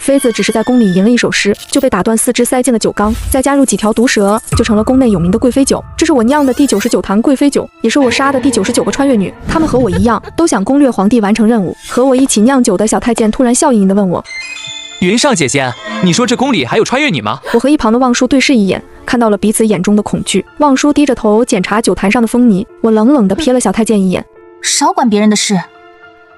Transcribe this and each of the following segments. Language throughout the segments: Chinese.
妃子只是在宫里吟了一首诗，就被打断4肢塞进了酒缸，再加入几条毒蛇，就成了宫内有名的贵妃酒。这是我酿的第99坛贵妃酒，也是我杀的第99个穿越女。她们和我一样，都想攻略皇帝，完成任务。和我一起酿酒的小太监突然笑盈盈地问我：“云上姐姐，你说这宫里还有穿越女吗？”我和一旁的望舒对视一眼，看到了彼此眼中的恐惧。望舒低着头检查酒坛上的风泥，我冷冷地瞥了小太监一眼：“少管别人的事，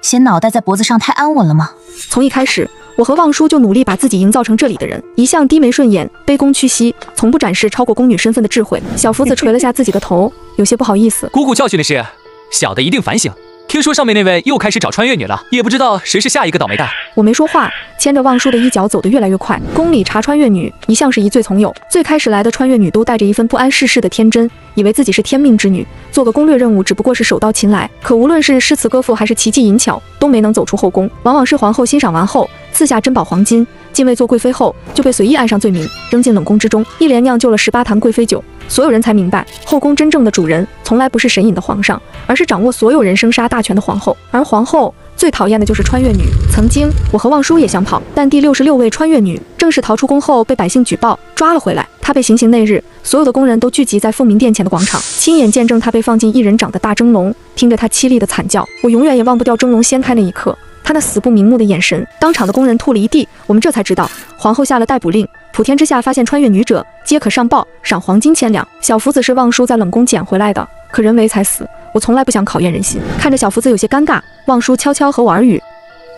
嫌脑袋在脖子上太安稳了吗？”从一开始，我和望舒就努力把自己营造成这里的人，一向低眉顺眼、卑躬屈膝，从不展示超过宫女身份的智慧。小福子垂了下自己的头，有些不好意思：“姑姑教训的是，小的一定反省。听说上面那位又开始找穿越女了，也不知道谁是下一个倒霉蛋。”我没说话，牵着望舒的衣角走得越来越快。宫里查穿越女一向是一罪从有，最开始来的穿越女都带着一份不谙世事的天真，以为自己是天命之女，做个攻略任务只不过是手到擒来。可无论是诗词歌赋还是奇技淫巧，都没能走出后宫。往往是皇后欣赏完后，赐下珍宝黄金，进位做贵妃后，就被随意按上罪名，扔进冷宫之中，一连酿就了18坛贵妃酒。所有人才明白，后宫真正的主人从来不是神隐的皇上，而是掌握所有人生杀大权的皇后。而皇后最讨厌的就是穿越女。曾经我和望舒也想跑，但第66位穿越女正是逃出宫后被百姓举报抓了回来。她被行刑那日，所有的宫人都聚集在凤鸣殿前的广场，亲眼见证她被放进1人掌的大蒸笼，听着她凄厉的惨叫，我永远也忘不掉蒸笼掀开那一刻，她那死不瞑目的眼神。当场的宫人吐了一地。我们这才知道，皇后下了逮捕令，普天之下发现穿越女者，皆可上报，赏黄金1000两。小福子是望舒在冷宫捡回来的，可人为财死，我从来不想考验人心。看着小福子有些尴尬，望舒悄悄和我耳语：“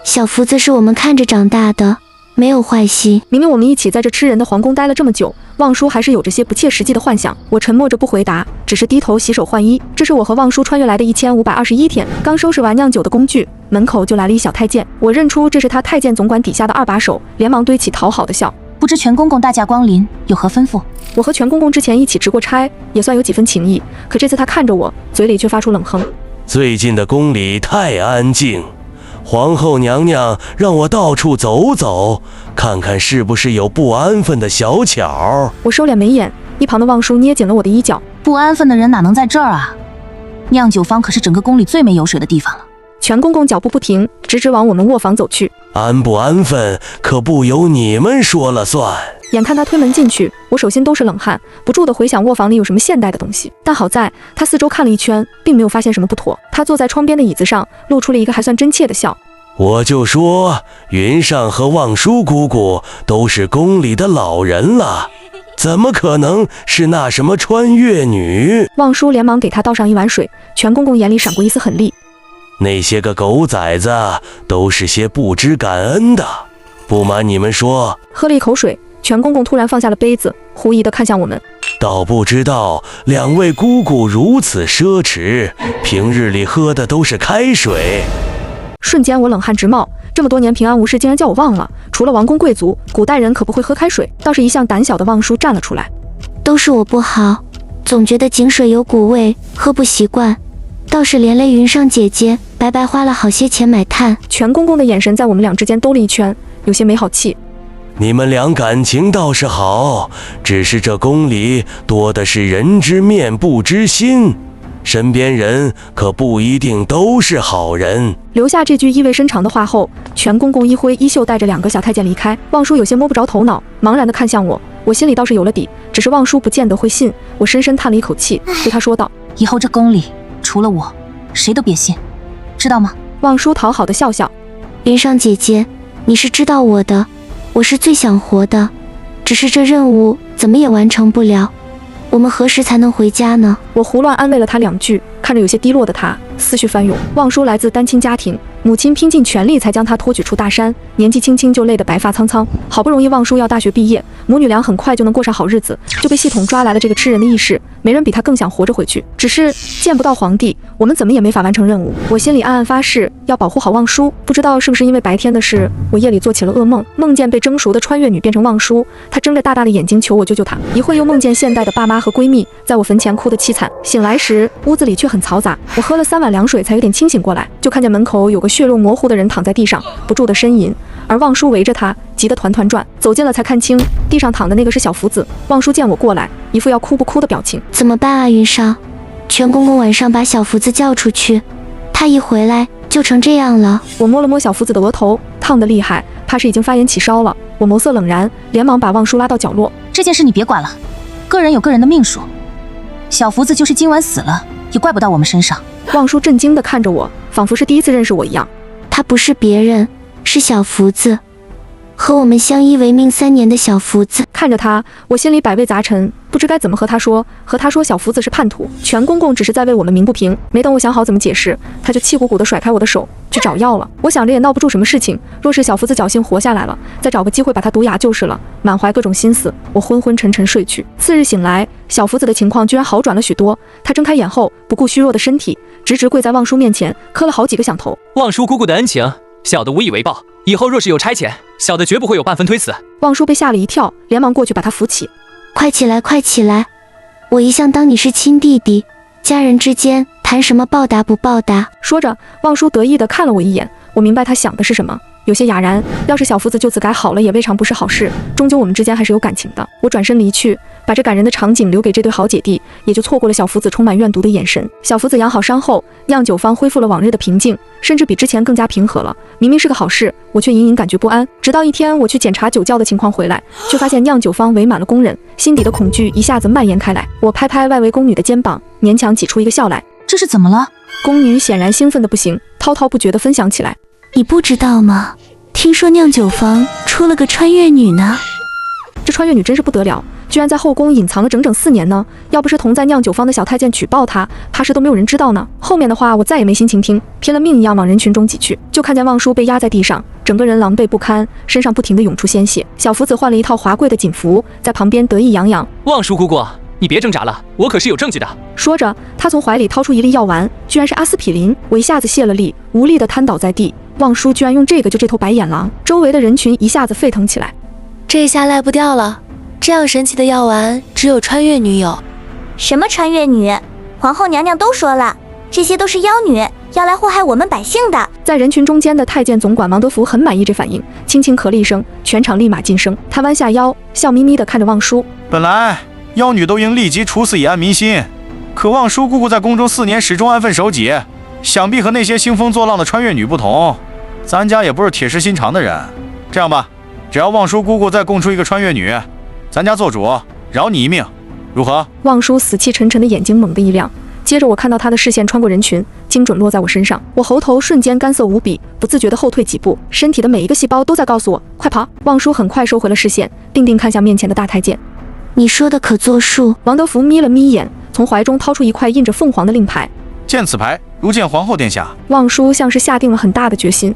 小福子是我们看着长大的，没有坏心。”明明我们一起在这吃人的皇宫待了这么久，望舒还是有着些不切实际的幻想。我沉默着不回答，只是低头洗手换衣。这是我和望舒穿越来的1521天，刚收拾完酿酒的工具，门口就来了一小太监。我认出这是他太监总管底下的2把手，连忙堆起讨好的笑：“不知全公公大驾光临，有何吩咐？”我和全公公之前一起值过差，也算有几分情谊，可这次他看着我，嘴里却发出冷哼：“最近的宫里太安静，皇后娘娘让我到处走走，看看是不是有不安分的小巧。”我收敛眉眼，一旁的望舒捏紧了我的衣角：“不安分的人哪能在这儿啊？酿酒坊可是整个宫里最没油水的地方了。”全公公脚步不停，直直往我们卧房走去。“安不安分可不由你们说了算。”眼看他推门进去，我手心都是冷汗，不住地回想卧房里有什么现代的东西。但好在他四周看了一圈，并没有发现什么不妥。他坐在窗边的椅子上，露出了一个还算真切的笑：“我就说云上和望舒姑姑都是宫里的老人了，怎么可能是那什么穿越女？”望舒连忙给他倒上一碗水，全公公眼里闪过一丝狠厉：“那些个狗崽子都是些不知感恩的，不瞒你们说。”喝了一口水，全公公突然放下了杯子，狐疑地看向我们：“倒不知道2位姑姑如此奢侈，平日里喝的都是开水。”瞬间我冷汗直冒，这么多年平安无事，竟然叫我忘了，除了王公贵族，古代人可不会喝开水。倒是一向胆小的望舒站了出来：“都是我不好，总觉得井水有股味，喝不习惯，倒是连累云上姐姐白白花了好些钱买炭。”全公公的眼神在我们俩之间兜了一圈，有些没好气：“你们俩感情倒是好，只是这宫里多的是人知面不知心，身边人可不一定都是好人。”留下这句意味深长的话后，全公公一挥衣袖，带着2个小太监离开。望舒有些摸不着头脑，茫然地看向我，我心里倒是有了底，只是望舒不见得会信。我深深叹了一口气，对他说道：“以后这宫里除了我，谁都别信，知道吗？”望舒讨好的笑笑：“云上姐姐，你是知道我的，我是最想活的，只是这任务怎么也完成不了，我们何时才能回家呢？”我胡乱安慰了他2句，看着有些低落的他，思绪翻涌。望舒来自单亲家庭，母亲拼尽全力才将他托举出大山，年纪轻轻就累得白发苍苍。好不容易望舒要大学毕业，母女俩很快就能过上好日子，就被系统抓来了这个吃人的意识。没人比他更想活着回去，只是见不到皇帝，我们怎么也没法完成任务。我心里暗暗发誓要保护好望舒。不知道是不是因为白天的事，我夜里做起了噩梦，梦见被蒸熟的穿越女变成望舒，她睁着大大的眼睛求我救救她。一会又梦见现代的爸妈和闺蜜在我坟前哭得凄惨。醒来时屋子里却很嘈杂，我喝了3碗凉水才有点清醒过来，就看见门口有个血肉模糊的人躺在地上，不住地呻吟，而望舒围着他急得团团转。走近了才看清，地上躺的那个是小福子。望舒见我过来，一副要哭不哭的表情：“怎么办啊，云上？全公公晚上把小福子叫出去，他一回来就就成这样了。我摸了摸小福子的额头，烫得厉害，怕是已经发炎起烧了。我眸色冷然，连忙把望舒拉到角落。这件事你别管了，个人有个人的命数。小福子就是今晚死了，也怪不到我们身上。望舒震惊地看着我，仿佛是第一次认识我一样。他不是别人，是小福子，和我们相依为命3年的小福子。看着他，我心里百味杂陈，不知该怎么和他说。小福子是叛徒，全公公只是在为我们鸣不平。没等我想好怎么解释，他就气鼓鼓地甩开我的手，去找药了。我想着也闹不出什么事情，若是小福子侥幸活下来了，再找个机会把他毒哑就是了。满怀各种心思，我昏昏沉沉睡去。次日醒来，小福子的情况居然好转了许多。他睁开眼后，不顾虚弱的身体，直直跪在望舒面前，磕了好几个响头。望舒姑姑的恩情，小的无以为报。以后若是有差遣，小的绝不会有半分推辞。望舒被吓了一跳，连忙过去把他扶起。快起来，快起来！我一向当你是亲弟弟，家人之间谈什么报答不报答？说着，望舒得意地看了我一眼，我明白他想的是什么，有些哑然。要是小福子就此改好了，也未尝不是好事，终究我们之间还是有感情的。我转身离去，把这感人的场景留给这对好姐弟，也就错过了小福子充满怨毒的眼神。小福子养好伤后，酿酒坊恢复了往日的平静，甚至比之前更加平和了。明明是个好事，我却隐隐感觉不安。直到一天，我去检查酒窖的情况回来，却发现酿酒坊围满了工人，心底的恐惧一下子蔓延开来。我拍拍外围宫女的肩膀，勉强挤出一个笑来。这是怎么了？宫女显然兴奋的不行，滔滔不绝地分享起来。你不知道吗？听说酿酒坊出了个穿越女呢。这穿越女真是不得了，居然在后宫隐藏了整整4年呢。要不是同在酿酒坊的小太监举报她，怕是都没有人知道呢。后面的话我再也没心情听，拼了命一样往人群中挤去，就看见望舒被压在地上，整个人狼狈不堪，身上不停地涌出鲜血。小福子换了一套华贵的锦服，在旁边得意洋洋。望舒姑姑，你别挣扎了，我可是有证据的。说着，他从怀里掏出一粒药丸，居然是阿司匹林。我一下子泄了力，无力地瘫倒在地。望舒居然用这个救这头白眼狼，周围的人群一下子沸腾起来。这下赖不掉了，这样神奇的药丸只有穿越女有。什么穿越女？皇后娘娘都说了，这些都是妖女，要来祸害我们百姓的。在人群中间的太监总管王德福很满意这反应，轻轻咳了一声，全场立马噤声。他弯下腰，笑眯眯地看着望舒。本来妖女都应立即处死以安民心，可望舒姑姑在宫中4年始终安分守己，想必和那些兴风作浪的穿越女不同。咱家也不是铁石心肠的人，这样吧，只要望舒姑姑再供出一个穿越女，咱家做主，饶你一命，如何？望舒死气沉沉的眼睛猛地一亮，接着我看到他的视线穿过人群，精准落在我身上。我喉头瞬间干涩无比，不自觉地后退几步，身体的每一个细胞都在告诉我快跑。望舒很快收回了视线，定定看向面前的大太监。你说的可作数？王德福眯了眯眼，从怀中掏出一块印着凤凰的令牌。见此牌，如见皇后殿下。望舒像是下定了很大的决心。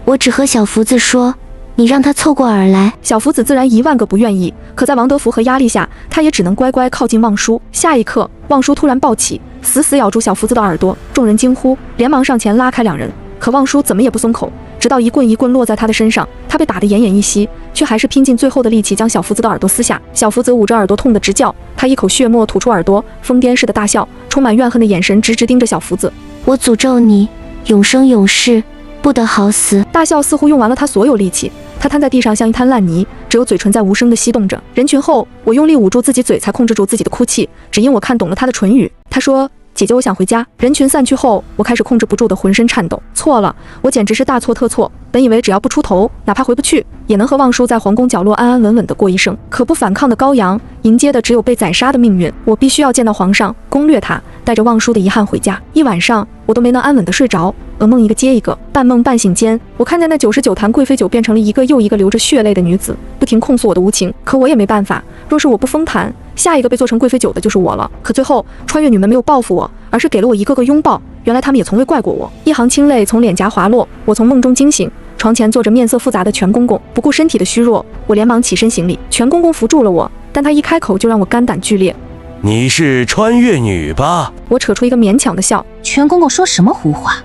我只和小福子说，你让他凑过耳来。小福子自然1万个不愿意，可在王德福和压力下，他也只能乖乖靠近望舒。下一刻，望舒突然暴起，死死咬住小福子的耳朵，众人惊呼，连忙上前拉开两人。可望舒怎么也不松口，直到一棍一棍落在他的身上，他被打得奄奄一息，却还是拼尽最后的力气将小福子的耳朵撕下。小福子捂着耳朵痛得直叫，他一口血沫吐出耳朵，疯癫似的大笑，充满怨恨的眼神直直盯着小福子。我诅咒你，永生永世不得好死！大笑似乎用完了他所有力气，他瘫在地上像一滩烂泥，只有嘴唇在无声地吸动着。人群后，我用力捂住自己嘴，才控制住自己的哭泣，只因我看懂了他的唇语。他说：“姐姐，我想回家。”人群散去后，我开始控制不住的浑身颤抖。错了，我简直是大错特错。本以为只要不出头，哪怕回不去，也能和望舒在皇宫角落安安稳稳地过一生。可不反抗的羔羊，迎接的只有被宰杀的命运。我必须要见到皇上，攻略他，带着望舒的遗憾回家。一晚上，我都没能安稳地睡着，噩梦一个接一个。半梦半醒间，我看见那99坛贵妃酒变成了一个又一个流着血泪的女子，不停控诉我的无情。可我也没办法，若是我不封坛，下一个被做成贵妃酒的就是我了。可最后，穿越女们没有报复我，而是给了我一个个拥抱。原来他们也从未怪过我。一行清泪从脸颊滑落，我从梦中惊醒。床前坐着面色复杂的全公公，不顾身体的虚弱，我连忙起身行礼。全公公扶住了我，但他一开口就让我肝胆俱裂。你是穿越女吧？我扯出一个勉强的笑。全公公说什么胡话？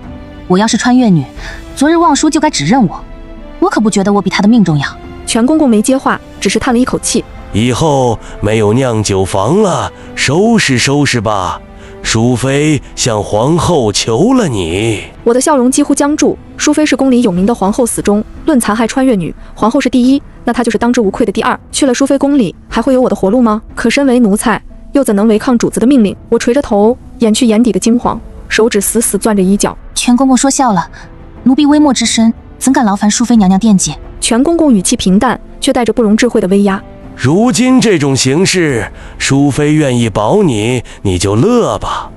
我要是穿越女，昨日望舒就该指认我，我可不觉得我比他的命重要。全公公没接话，只是叹了一口气。以后没有酿酒坊了，收拾收拾吧。淑妃向皇后求了你。我的笑容几乎僵住。淑妃是宫里有名的皇后死忠，论残害穿越女，皇后是第一，那她就是当之无愧的第二。去了淑妃宫里，还会有我的活路吗？可身为奴才，又怎能违抗主子的命令？我垂着头，掩去眼底的惊慌。手指死死攥着衣角。全公公说笑了，奴婢微末之身，怎敢劳烦淑妃娘娘惦记？全公公语气平淡，却带着不容置喙的威压。如今这种形势，淑妃愿意保你，你就乐吧，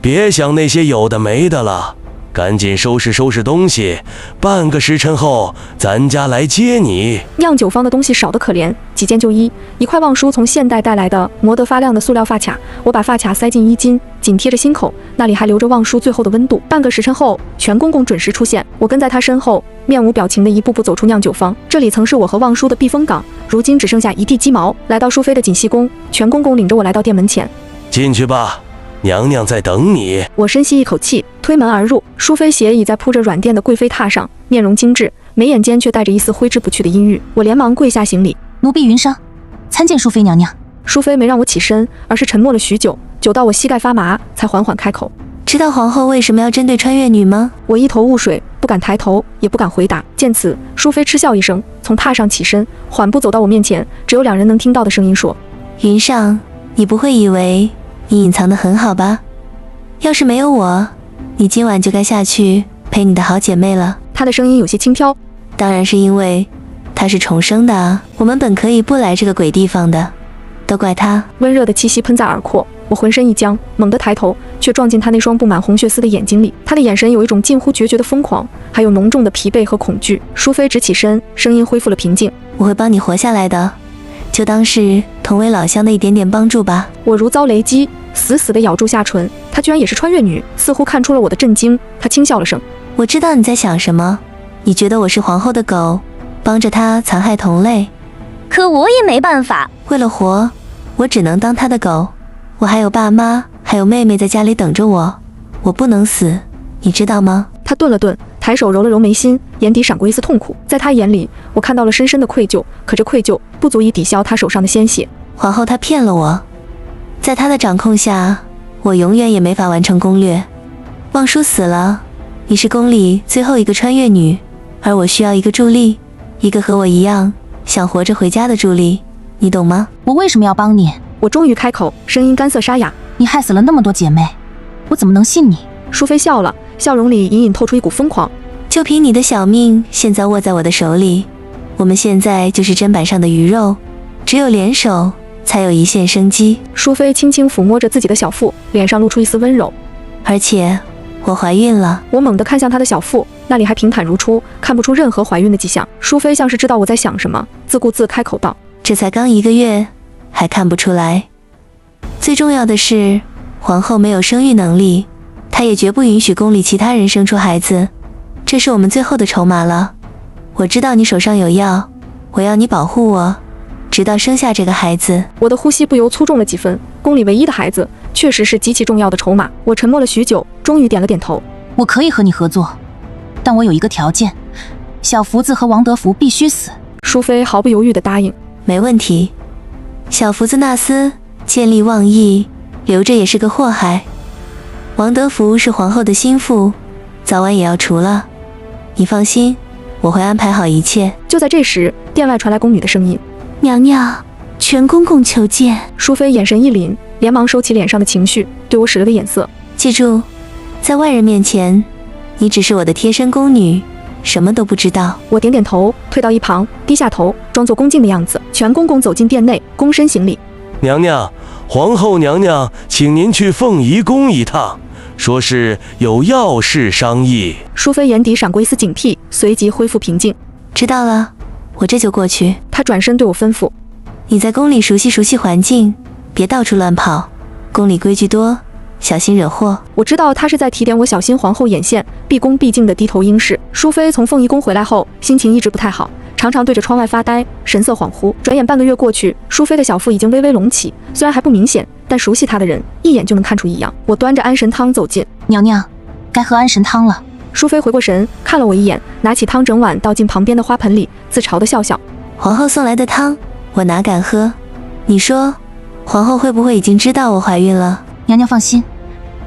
别想那些有的没的了。赶紧收拾收拾东西，半个时辰后咱家来接你。酿酒坊的东西少得可怜，几件就衣，一块望叔从现代带来的磨得发亮的塑料发卡，我把发卡塞进衣襟，紧贴着心口，那里还留着望叔最后的温度。半个时辰后，全公公准时出现，我跟在他身后，面无表情的一步步走出酿酒坊。这里曾是我和望叔的避风港，如今只剩下一地鸡毛。来到淑妃的锦汐宫，全公公领着我来到店门前，进去吧，娘娘在等你。我深吸一口气，推门而入。淑妃斜倚在铺着软垫的贵妃榻上，面容精致，眉眼间却带着一丝挥之不去的阴郁。我连忙跪下行礼，奴婢云裳，参见淑妃娘娘。淑妃没让我起身，而是沉默了许久，久到我膝盖发麻，才缓缓开口。知道皇后为什么要针对穿越女吗？我一头雾水，不敢抬头，也不敢回答。见此，淑妃嗤笑一声，从榻上起身，缓步走到我面前，只有两人能听到的声音说：云裳，你不会以为你隐藏得很好吧？要是没有我，你今晚就该下去陪你的好姐妹了。她的声音有些轻佻。当然是因为她是重生的啊，我们本可以不来这个鬼地方的，都怪她。温热的气息喷在耳廓，我浑身一僵，猛地抬头，却撞进她那双布满红血丝的眼睛里。她的眼神有一种近乎决绝的疯狂，还有浓重的疲惫和恐惧。淑妃直起身，声音恢复了平静：我会帮你活下来的，就当是同为老乡的一点点帮助吧。我如遭雷击，死死地咬住下唇。她居然也是穿越女，似乎看出了我的震惊，她轻笑了声：我知道你在想什么，你觉得我是皇后的狗，帮着她残害同类。可我也没办法，为了活，我只能当她的狗。我还有爸妈，还有妹妹在家里等着我，我不能死，你知道吗？她顿了顿，抬手揉了揉眉心，眼底闪过一丝痛苦。在她眼里，我看到了深深的愧疚，可这愧疚不足以抵消她手上的鲜血。皇后她骗了我，在她的掌控下，我永远也没法完成攻略。望叔死了，你是宫里最后一个穿越女，而我需要一个助力，一个和我一样想活着回家的助力，你懂吗？我为什么要帮你？我终于开口，声音干涩沙哑：你害死了那么多姐妹，我怎么能信你？淑妃笑了，笑容里隐隐透出一股疯狂。就凭你的小命现在握在我的手里，我们现在就是砧板上的鱼肉，只有联手才有一线生机。淑妃轻轻抚摸着自己的小腹，脸上露出一丝温柔。而且我怀孕了。我猛地看向她的小腹，那里还平坦如初，看不出任何怀孕的迹象。淑妃像是知道我在想什么，自顾自开口道：这才刚1个月，还看不出来。最重要的是，皇后没有生育能力，她也绝不允许宫里其他人生出孩子，这是我们最后的筹码了。我知道你手上有药，我要你保护我，直到生下这个孩子。我的呼吸不由粗重了几分，宫里唯一的孩子确实是极其重要的筹码。我沉默了许久，终于点了点头。我可以和你合作，但我有一个条件，小福子和王德福必须死。淑妃毫不犹豫地答应。没问题。小福子纳斯见利忘义，留着也是个祸害。王德福是皇后的心腹，早晚也要除了。你放心，我会安排好一切。就在这时，殿外传来宫女的声音：娘娘，全公公求见。淑妃眼神一凛，连忙收起脸上的情绪，对我使了个眼色。记住，在外人面前，你只是我的贴身宫女，什么都不知道。我点点头，退到一旁，低下头，装作恭敬的样子。全公公走进殿内，躬身行礼：娘娘，皇后娘娘请您去凤仪宫一趟，说是有要事商议。淑妃眼底闪过一丝警惕，随即恢复平静。知道了，我这就过去。她转身对我吩咐：你在宫里熟悉熟悉环境，别到处乱跑，宫里规矩多，小心惹祸。我知道她是在提点我小心皇后眼线，毕恭毕敬地低头应是。淑妃从凤仪宫回来后，心情一直不太好，常常对着窗外发呆，神色恍惚。转眼半个月过去，淑妃的小腹已经微微隆起，虽然还不明显，但熟悉她的人一眼就能看出异样。我端着安神汤走近，娘娘，该喝安神汤了。淑妃回过神，看了我一眼，拿起汤整碗倒进旁边的花盆里，自嘲地笑笑。皇后送来的汤，我哪敢喝？你说，皇后会不会已经知道我怀孕了？娘娘放心，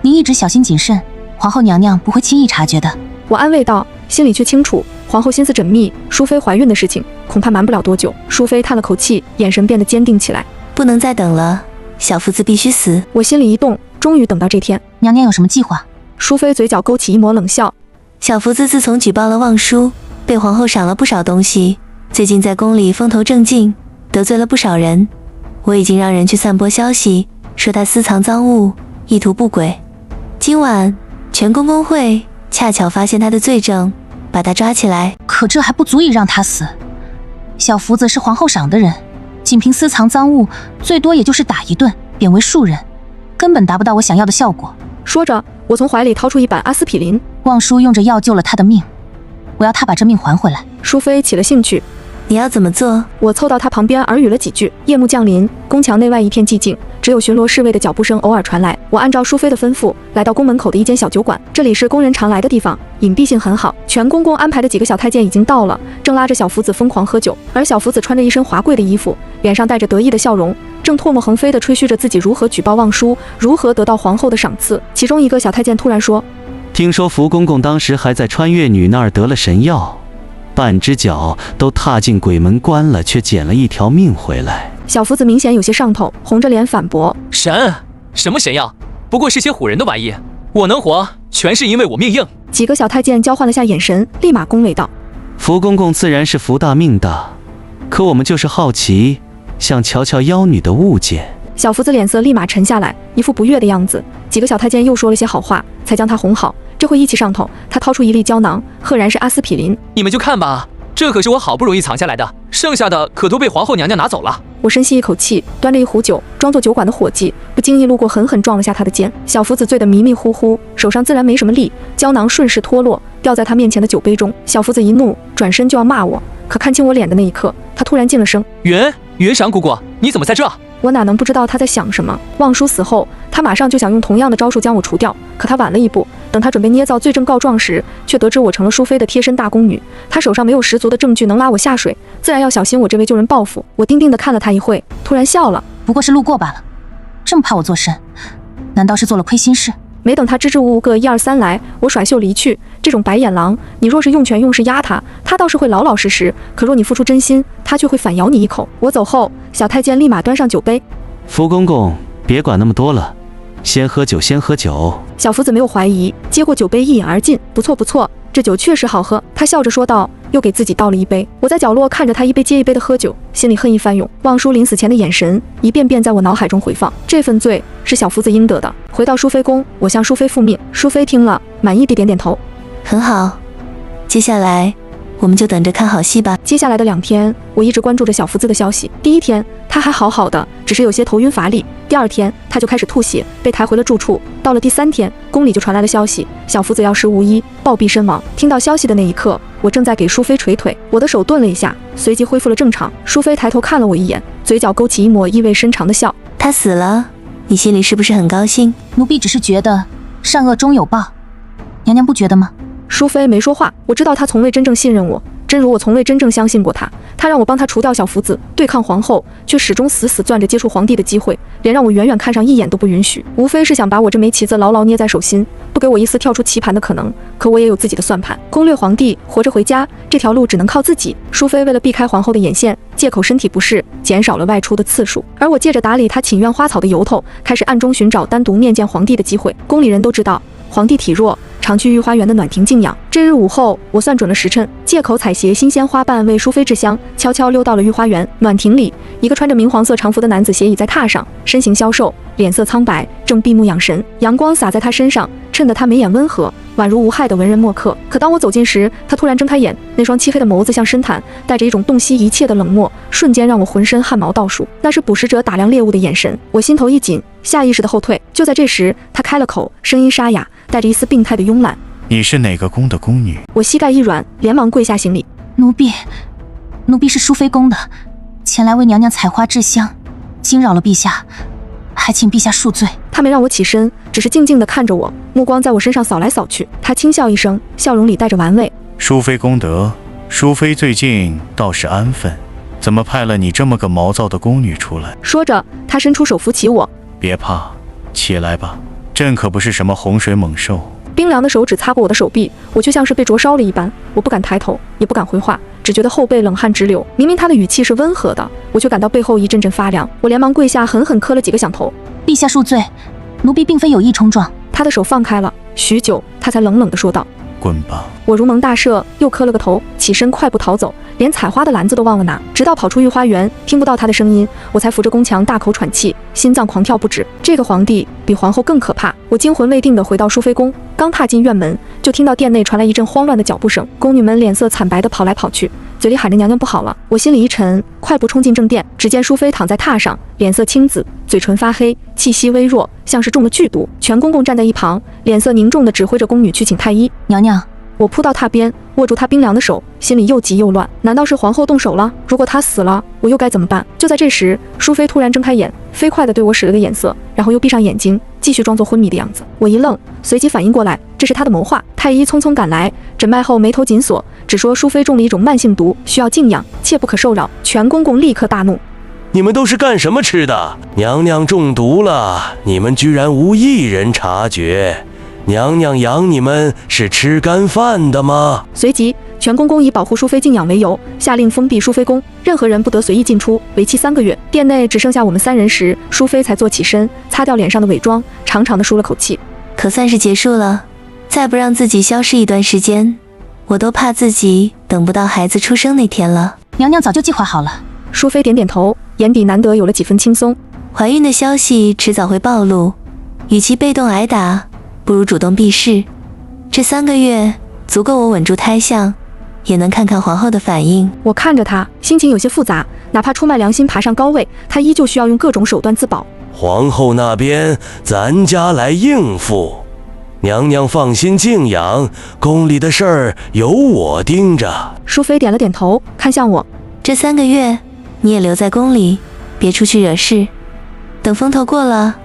您一直小心谨慎，皇后娘娘不会轻易察觉的。我安慰道，心里却清楚，皇后心思缜密，淑妃怀孕的事情恐怕瞒不了多久。淑妃叹了口气，眼神变得坚定起来。不能再等了，小福子必须死。我心里一动，终于等到这天。娘娘有什么计划？淑妃嘴角勾起一抹冷笑。小福子自从举报了望舒，被皇后赏了不少东西，最近在宫里风头正劲，得罪了不少人。我已经让人去散播消息，说他私藏赃物，意图不轨。今晚全宫公会恰巧发现他的罪证，把他抓起来。可这还不足以让他死。小福子是皇后赏的人，仅凭私藏赃物，最多也就是打一顿，贬为庶人，根本达不到我想要的效果。说着，我从怀里掏出一板阿司匹林。望舒用着药救了他的命，我要他把这命还回来。淑妃起了兴趣。你要怎么做？我凑到他旁边耳语了几句。夜幕降临，宫墙内外一片寂静，只有巡逻侍卫的脚步声偶尔传来。我按照淑妃的吩咐，来到宫门口的一间小酒馆。这里是宫人常来的地方，隐蔽性很好。全宫安排的几个小太监已经到了，正拉着小福子疯狂喝酒。而小福子穿着一身华贵的衣服，脸上带着得意的笑容，正唾沫横飞地吹嘘着自己如何举报望舒，如何得到皇后的赏赐。其中一个小太监突然说：“听说福公公当时还在穿越女那儿得了神药。”半只脚都踏进鬼门关了，却捡了一条命回来。小福子明显有些上头，红着脸反驳：“神？什么神药？不过是些唬人的玩意。我能活，全是因为我命硬。”几个小太监交换了下眼神，立马恭维道：“福公公自然是福大命大，可我们就是好奇，想瞧瞧妖女的物件。”小福子脸色立马沉下来，一副不悦的样子。几个小太监又说了些好话，才将他哄好。这回一起上头，他掏出一粒胶囊，赫然是阿司匹林。你们就看吧，这可是我好不容易藏下来的，剩下的可都被皇后娘娘拿走了。我深吸一口气，端着一壶酒，装作酒馆的伙计，不经意路过，狠狠撞了下他的肩。小福子醉得迷迷糊糊，手上自然没什么力，胶囊顺势脱落，掉在他面前的酒杯中。小福子一怒，转身就要骂我，可看清我脸的那一刻，他突然噤了声：“元赏姑姑，你怎么在这？”我哪能不知道他在想什么？望舒死后，他马上就想用同样的招数将我除掉，可他晚了一步。等他准备捏造罪证告状时，却得知我成了淑妃的贴身大宫女。他手上没有十足的证据能拉我下水，自然要小心我这位救人报复。我定定地看了他一会，突然笑了：“不过是路过罢了，这么怕我做甚？难道是做了亏心事？”没等他支支吾吾个1、2、3来，我甩袖离去。这种白眼狼，你若是用权用势压他，他倒是会老老实实；可若你付出真心，他却会反咬你一口。我走后，小太监立马端上酒杯：“福公公，别管那么多了，先喝酒，先喝酒。”小福子没有怀疑，接过酒杯一饮而尽。不错不错，这酒确实好喝。他笑着说道，又给自己倒了一杯。我在角落看着他一杯接一杯的喝酒，心里恨意翻涌。望舒临死前的眼神一遍遍在我脑海中回放，这份罪是小福子应得的。回到淑妃宫，我向淑妃复命。淑妃听了，满意地点点头：“很好，接下来我们就等着看好戏吧。”接下来的2天，我一直关注着小福子的消息。第1天，他还好好的，只是有些头晕乏力。第2天，他就开始吐血，被抬回了住处。到了第3天，宫里就传来了消息，小福子药石无医，暴毙身亡。听到消息的那一刻，我正在给淑妃捶腿，我的手顿了一下，随即恢复了正常。淑妃抬头看了我一眼，嘴角勾起一抹意味深长的笑：“他死了，你心里是不是很高兴？”奴婢只是觉得善恶终有报，娘娘不觉得吗？淑妃没说话，我知道她从未真正信任我，真如我从未真正相信过她。她让我帮她除掉小福子，对抗皇后，却始终死死攥着接触皇帝的机会，连让我远远看上一眼都不允许。无非是想把我这枚棋子牢牢捏在手心，不给我一丝跳出棋盘的可能。可我也有自己的算盘，攻略皇帝，活着回家，这条路只能靠自己。淑妃为了避开皇后的眼线，借口身体不适，减少了外出的次数。而我借着打理她寝院花草的由头，开始暗中寻找单独面见皇帝的机会。宫里人都知道，皇帝体弱，常去御花园的暖亭静养。这日午后，我算准了时辰，借口采撷新鲜花瓣为淑妃制香，悄悄溜到了御花园。暖亭里，一个穿着明黄色长服的男子斜倚在榻上，身形消瘦，脸色苍白，正闭目养神。阳光洒在他身上，衬得他眉眼温和，宛如无害的文人墨客。可当我走近时，他突然睁开眼，那双漆黑的眸子像深潭，带着一种洞悉一切的冷漠，瞬间让我浑身汗毛倒竖。那是捕食者打量猎物的眼神，我心头一紧，下意识的后退。就在这时，他开了口，声音沙哑，带着一丝病态的慵懒：“你是哪个宫的宫女？”我膝盖一软，连忙跪下行礼：“奴婢是淑妃宫的，前来为娘娘采花制香，惊扰了陛下，还请陛下恕罪。”他没让我起身，只是静静地看着我，目光在我身上扫来扫去。他轻笑一声，笑容里带着玩味：“淑妃功德，淑妃最近倒是安分，怎么派了你这么个毛躁的宫女出来？”说着，他伸出手扶起我：“别怕，起来吧，朕可不是什么洪水猛兽。”冰凉的手指擦过我的手臂，我却像是被灼烧了一般，我不敢抬头，也不敢回话，只觉得后背冷汗直流。明明他的语气是温和的，我却感到背后一阵阵发凉。我连忙跪下，狠狠磕了几个响头：“陛下恕罪，奴婢并非有意冲撞。”他的手放开了，许久，他才冷冷地说道：“滚吧！”我如蒙大赦，又磕了个头，起身快步逃走，连采花的篮子都忘了拿。直到跑出御花园，听不到他的声音，我才扶着宫墙大口喘气，心脏狂跳不止。这个皇帝比皇后更可怕。我惊魂未定地回到淑妃宫，刚踏进院门，就听到殿内传来一阵慌乱的脚步声，宫女们脸色惨白地跑来跑去，嘴里喊着娘娘不好了。我心里一沉，快步冲进正殿，只见淑妃躺在榻上，脸色青紫，嘴唇发黑，气息微弱，像是中了剧毒。全公公站在一旁，脸色凝重地指挥着宫女去请太医。娘娘，我扑到榻边，握住她冰凉的手，心里又急又乱。难道是皇后动手了？如果她死了，我又该怎么办？就在这时，淑妃突然睁开眼，飞快地对我使了个眼色，然后又闭上眼睛，继续装作昏迷的样子。我一愣，随即反应过来，这是她的谋划。太医匆匆赶来，诊脉后眉头紧锁，只说淑妃中了一种慢性毒，需要静养，切不可受扰。全公公立刻大怒：“你们都是干什么吃的？娘娘中毒了，你们居然无一人察觉！娘娘养你们是吃干饭的吗？”随即，全公公以保护淑妃静养为由，下令封闭淑妃宫，任何人不得随意进出，为期3个月。殿内只剩下我们3人时，淑妃才坐起身，擦掉脸上的伪装，长长的舒了口气。可算是结束了，再不让自己消失一段时间，我都怕自己等不到孩子出生那天了。娘娘早就计划好了。淑妃点点头，眼底难得有了几分轻松。怀孕的消息迟早会暴露，与其被动挨打，不如主动避世。这3个月足够我稳住胎相，也能看看皇后的反应。我看着她，心情有些复杂，哪怕出卖良心爬上高位，她依旧需要用各种手段自保。皇后那边咱家来应付，娘娘放心静养，宫里的事儿由我盯着。淑妃点了点头，看向我：“这3个月你也留在宫里，别出去惹事。等风头过了，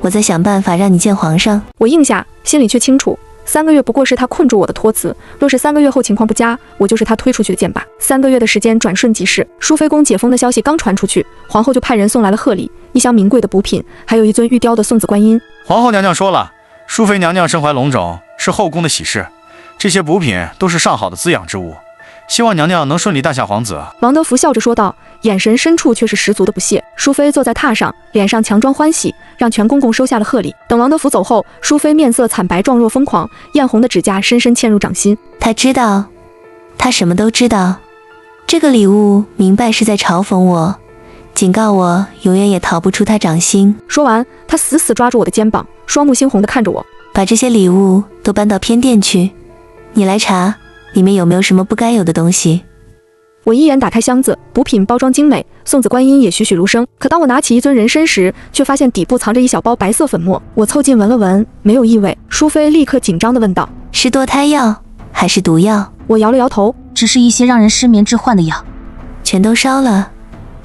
我再想办法让你见皇上。”我应下，心里却清楚，3个月不过是他困住我的托词。若是3个月后情况不佳，我就是他推出去的箭靶。3个月的时间转瞬即逝，淑妃宫解封的消息刚传出去，皇后就派人送来了贺礼，一箱名贵的补品，还有一尊玉雕的送子观音。皇后娘娘说了，淑妃娘娘身怀龙种，是后宫的喜事，这些补品都是上好的滋养之物，希望娘娘能顺利诞下皇子。王德福笑着说道，眼神深处却是十足的不屑。淑妃坐在榻上，脸上强装欢喜，让全公公收下了贺礼。等王德福走后，淑妃面色惨白，状若疯狂，艳红的指甲深深嵌入掌心。她知道，她什么都知道。这个礼物明白是在嘲讽我，警告我永远也逃不出她掌心。说完，她死死抓住我的肩膀，双目猩红地看着我，把这些礼物都搬到偏殿去，你来查里面有没有什么不该有的东西。我一眼打开箱子，补品包装精美，送子观音也栩栩如生。可当我拿起一尊人参时，却发现底部藏着一小包白色粉末。我凑近闻了闻，没有异味。淑妃立刻紧张地问道：“是堕胎药还是毒药？”我摇了摇头，只是一些让人失眠致幻的药。全都烧了，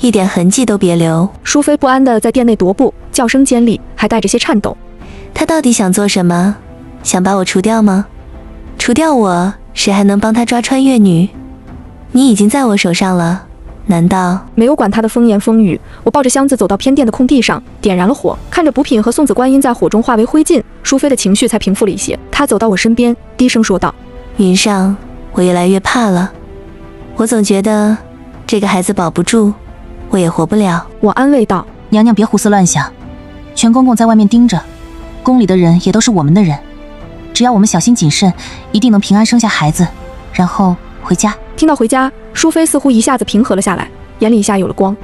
一点痕迹都别留。淑妃不安地在殿内踱步，叫声尖利，还带着些颤抖。她到底想做什么？想把我除掉吗？除掉我，谁还能帮她抓穿越女？你已经在我手上了，难道？没有管他的风言风语，我抱着箱子走到偏殿的空地上，点燃了火，看着补品和送子观音在火中化为灰烬，淑妃的情绪才平复了一些。她走到我身边，低声说道：“云上，我越来越怕了，我总觉得这个孩子保不住，我也活不了。”我安慰道：“娘娘别胡思乱想，全公公在外面盯着，宫里的人也都是我们的人，只要我们小心谨慎，一定能平安生下孩子，然后回家。”听到回家，淑妃似乎一下子平和了下来，眼里一下有了光。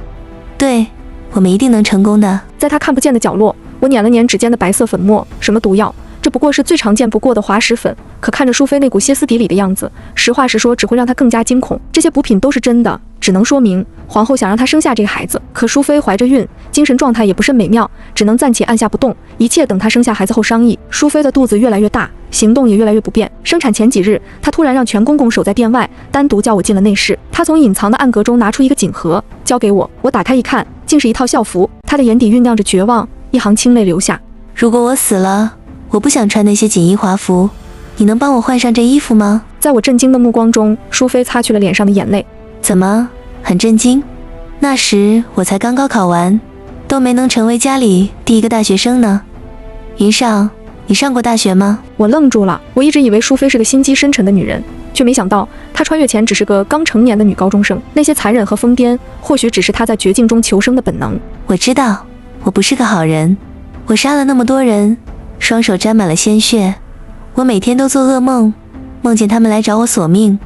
对，我们一定能成功的。在她看不见的角落，我捻了捻指尖的白色粉末，什么毒药？这不过是最常见不过的滑石粉。可看着淑妃那股歇斯底里的样子，实话实说只会让她更加惊恐。这些补品都是真的，只能说明皇后想让她生下这个孩子。可淑妃怀着孕，精神状态也不甚美妙，只能暂且按下不动，一切等她生下孩子后商议。淑妃的肚子越来越大，行动也越来越不便。生产前几日，她突然让全公公守在殿外，单独叫我进了内室。她从隐藏的暗格中拿出一个锦盒，交给我。我打开一看，竟是一套校服。她的眼底酝酿着绝望，一行清泪流下。如果我死了，我不想穿那些锦衣华服，你能帮我换上这衣服吗？在我震惊的目光中，淑妃擦去了脸上的眼泪。怎么，很震惊？那时我才刚高考完，都没能成为家里第一个大学生呢。云上，你上过大学吗？我愣住了，我一直以为淑妃是个心机深沉的女人，却没想到她穿越前只是个刚成年的女高中生。那些残忍和疯癫，或许只是她在绝境中求生的本能。我知道，我不是个好人，我杀了那么多人，双手沾满了鲜血。我每天都做噩梦，梦见他们来找我索命。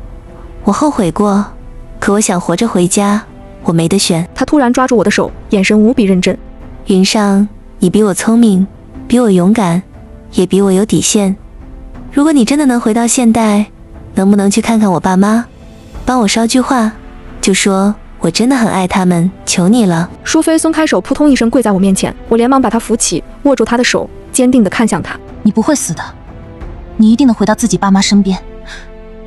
我后悔过，可我想活着回家，我没得选。他突然抓住我的手，眼神无比认真。云上，你比我聪明，比我勇敢，也比我有底线。如果你真的能回到现代，能不能去看看我爸妈，帮我捎句话，就说我真的很爱他们，求你了。淑妃松开手，扑通一声跪在我面前，我连忙把她扶起，握住她的手，坚定地看向她。你不会死的，你一定能回到自己爸妈身边，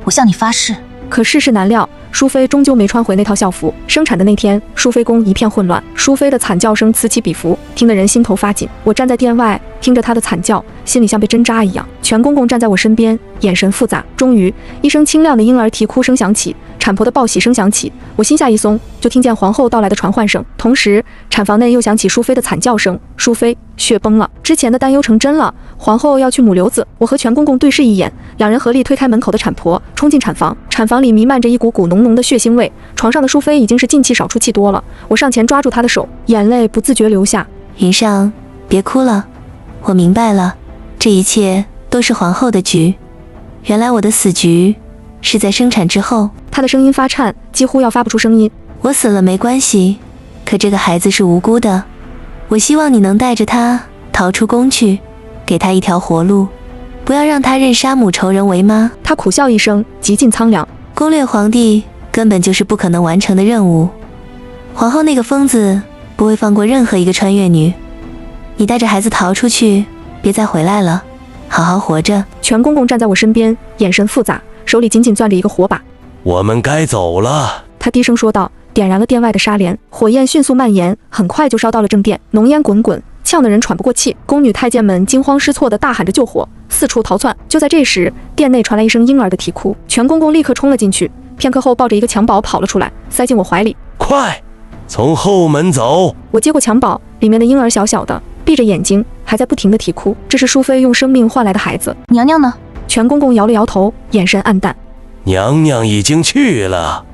我向你发誓。可世事难料，淑妃终究没穿回那套校服。生产的那天，淑妃宫一片混乱，淑妃的惨叫声此起彼伏，听得人心头发紧。我站在殿外，听着她的惨叫，心里像被针扎一样。全公公站在我身边，眼神复杂。终于，一声清亮的婴儿啼哭声响起，产婆的报喜声响起，我心下一松，就听见皇后到来的传唤声。同时，产房内又响起淑妃的惨叫声。淑妃血崩了，之前的担忧成真了，皇后要去母瘤子。我和全公公对视一眼，两人合力推开门口的产婆，冲进产房。产房里弥漫着一股股浓浓的血腥味，床上的淑妃已经是进气少出气多了。我上前抓住她的手，眼泪不自觉流下。云上，别哭了，我明白了，这一切都是皇后的局。原来我的死局是在生产之后。她的声音发颤，几乎要发不出声音。我死了没关系，可这个孩子是无辜的，我希望你能带着他逃出宫去，给他一条活路，不要让他认杀母仇人为妈。她苦笑一声，极尽苍凉。攻略皇帝根本就是不可能完成的任务，皇后那个疯子不会放过任何一个穿越女。你带着孩子逃出去，别再回来了，好好活着。全公公站在我身边，眼神复杂，手里紧紧攥着一个火把。我们该走了，他低声说道，点燃了殿外的纱帘，火焰迅速蔓延，很快就烧到了正殿，浓烟滚滚，呛得人喘不过气。宫女太监们惊慌失措地大喊着救火，四处逃窜。就在这时，殿内传来一声婴儿的啼哭，全公公立刻冲了进去，片刻后抱着一个襁褓跑了出来，塞进我怀里。快，从后门走。我接过襁褓，里面的婴儿小小的，闭着眼睛，还在不停地啼哭。这是淑妃用生命换来的孩子。娘娘呢？全公公摇了摇头，眼神暗淡。娘娘已经去了，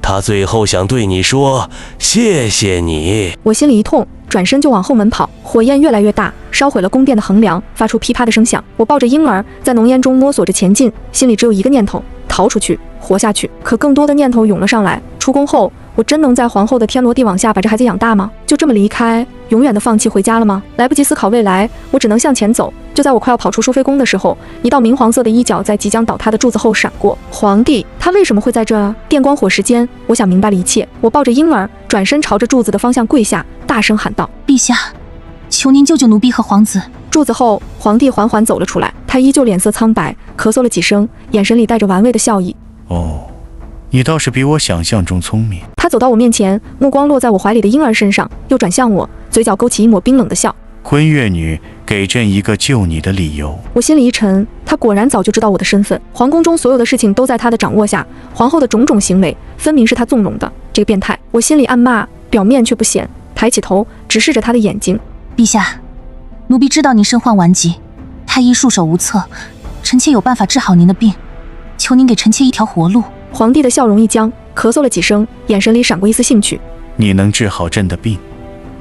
她最后想对你说谢谢你。我心里一痛，转身就往后门跑。火焰越来越大，烧毁了宫殿的横梁，发出噼啪的声响。我抱着婴儿在浓烟中摸索着前进，心里只有一个念头：逃出去，活下去。可更多的念头涌了上来。出宫后，我真能在皇后的天罗地网下把这孩子养大吗？就这么离开，永远的放弃回家了吗？来不及思考未来，我只能向前走。就在我快要跑出淑妃宫的时候，一道明黄色的衣角在即将倒塌的柱子后闪过。皇帝，他为什么会在这？电光火石间，我想明白了一切。我抱着婴儿，转身朝着柱子的方向跪下，大声喊道：陛下，求您救救奴婢和皇子。柱子后，皇帝缓缓走了出来，他依旧脸色苍白，咳嗽了几声，眼神里带着玩味的笑意。哦，你倒是比我想象中聪明。他走到我面前，目光落在我怀里的婴儿身上，又转向我，嘴角勾起一抹冰冷的笑。昏月女，给朕一个救你的理由。我心里一沉，他果然早就知道我的身份。皇宫中所有的事情都在他的掌握下，皇后的种种行为分明是他纵容的。这个变态！我心里暗骂，表面却不显，抬起头直视着他的眼睛。陛下，奴婢知道您身患顽疾，太医束手无策，臣妾有办法治好您的病，求您给臣妾一条活路。皇帝的笑容一僵，咳嗽了几声，眼神里闪过一丝兴趣。你能治好朕的病，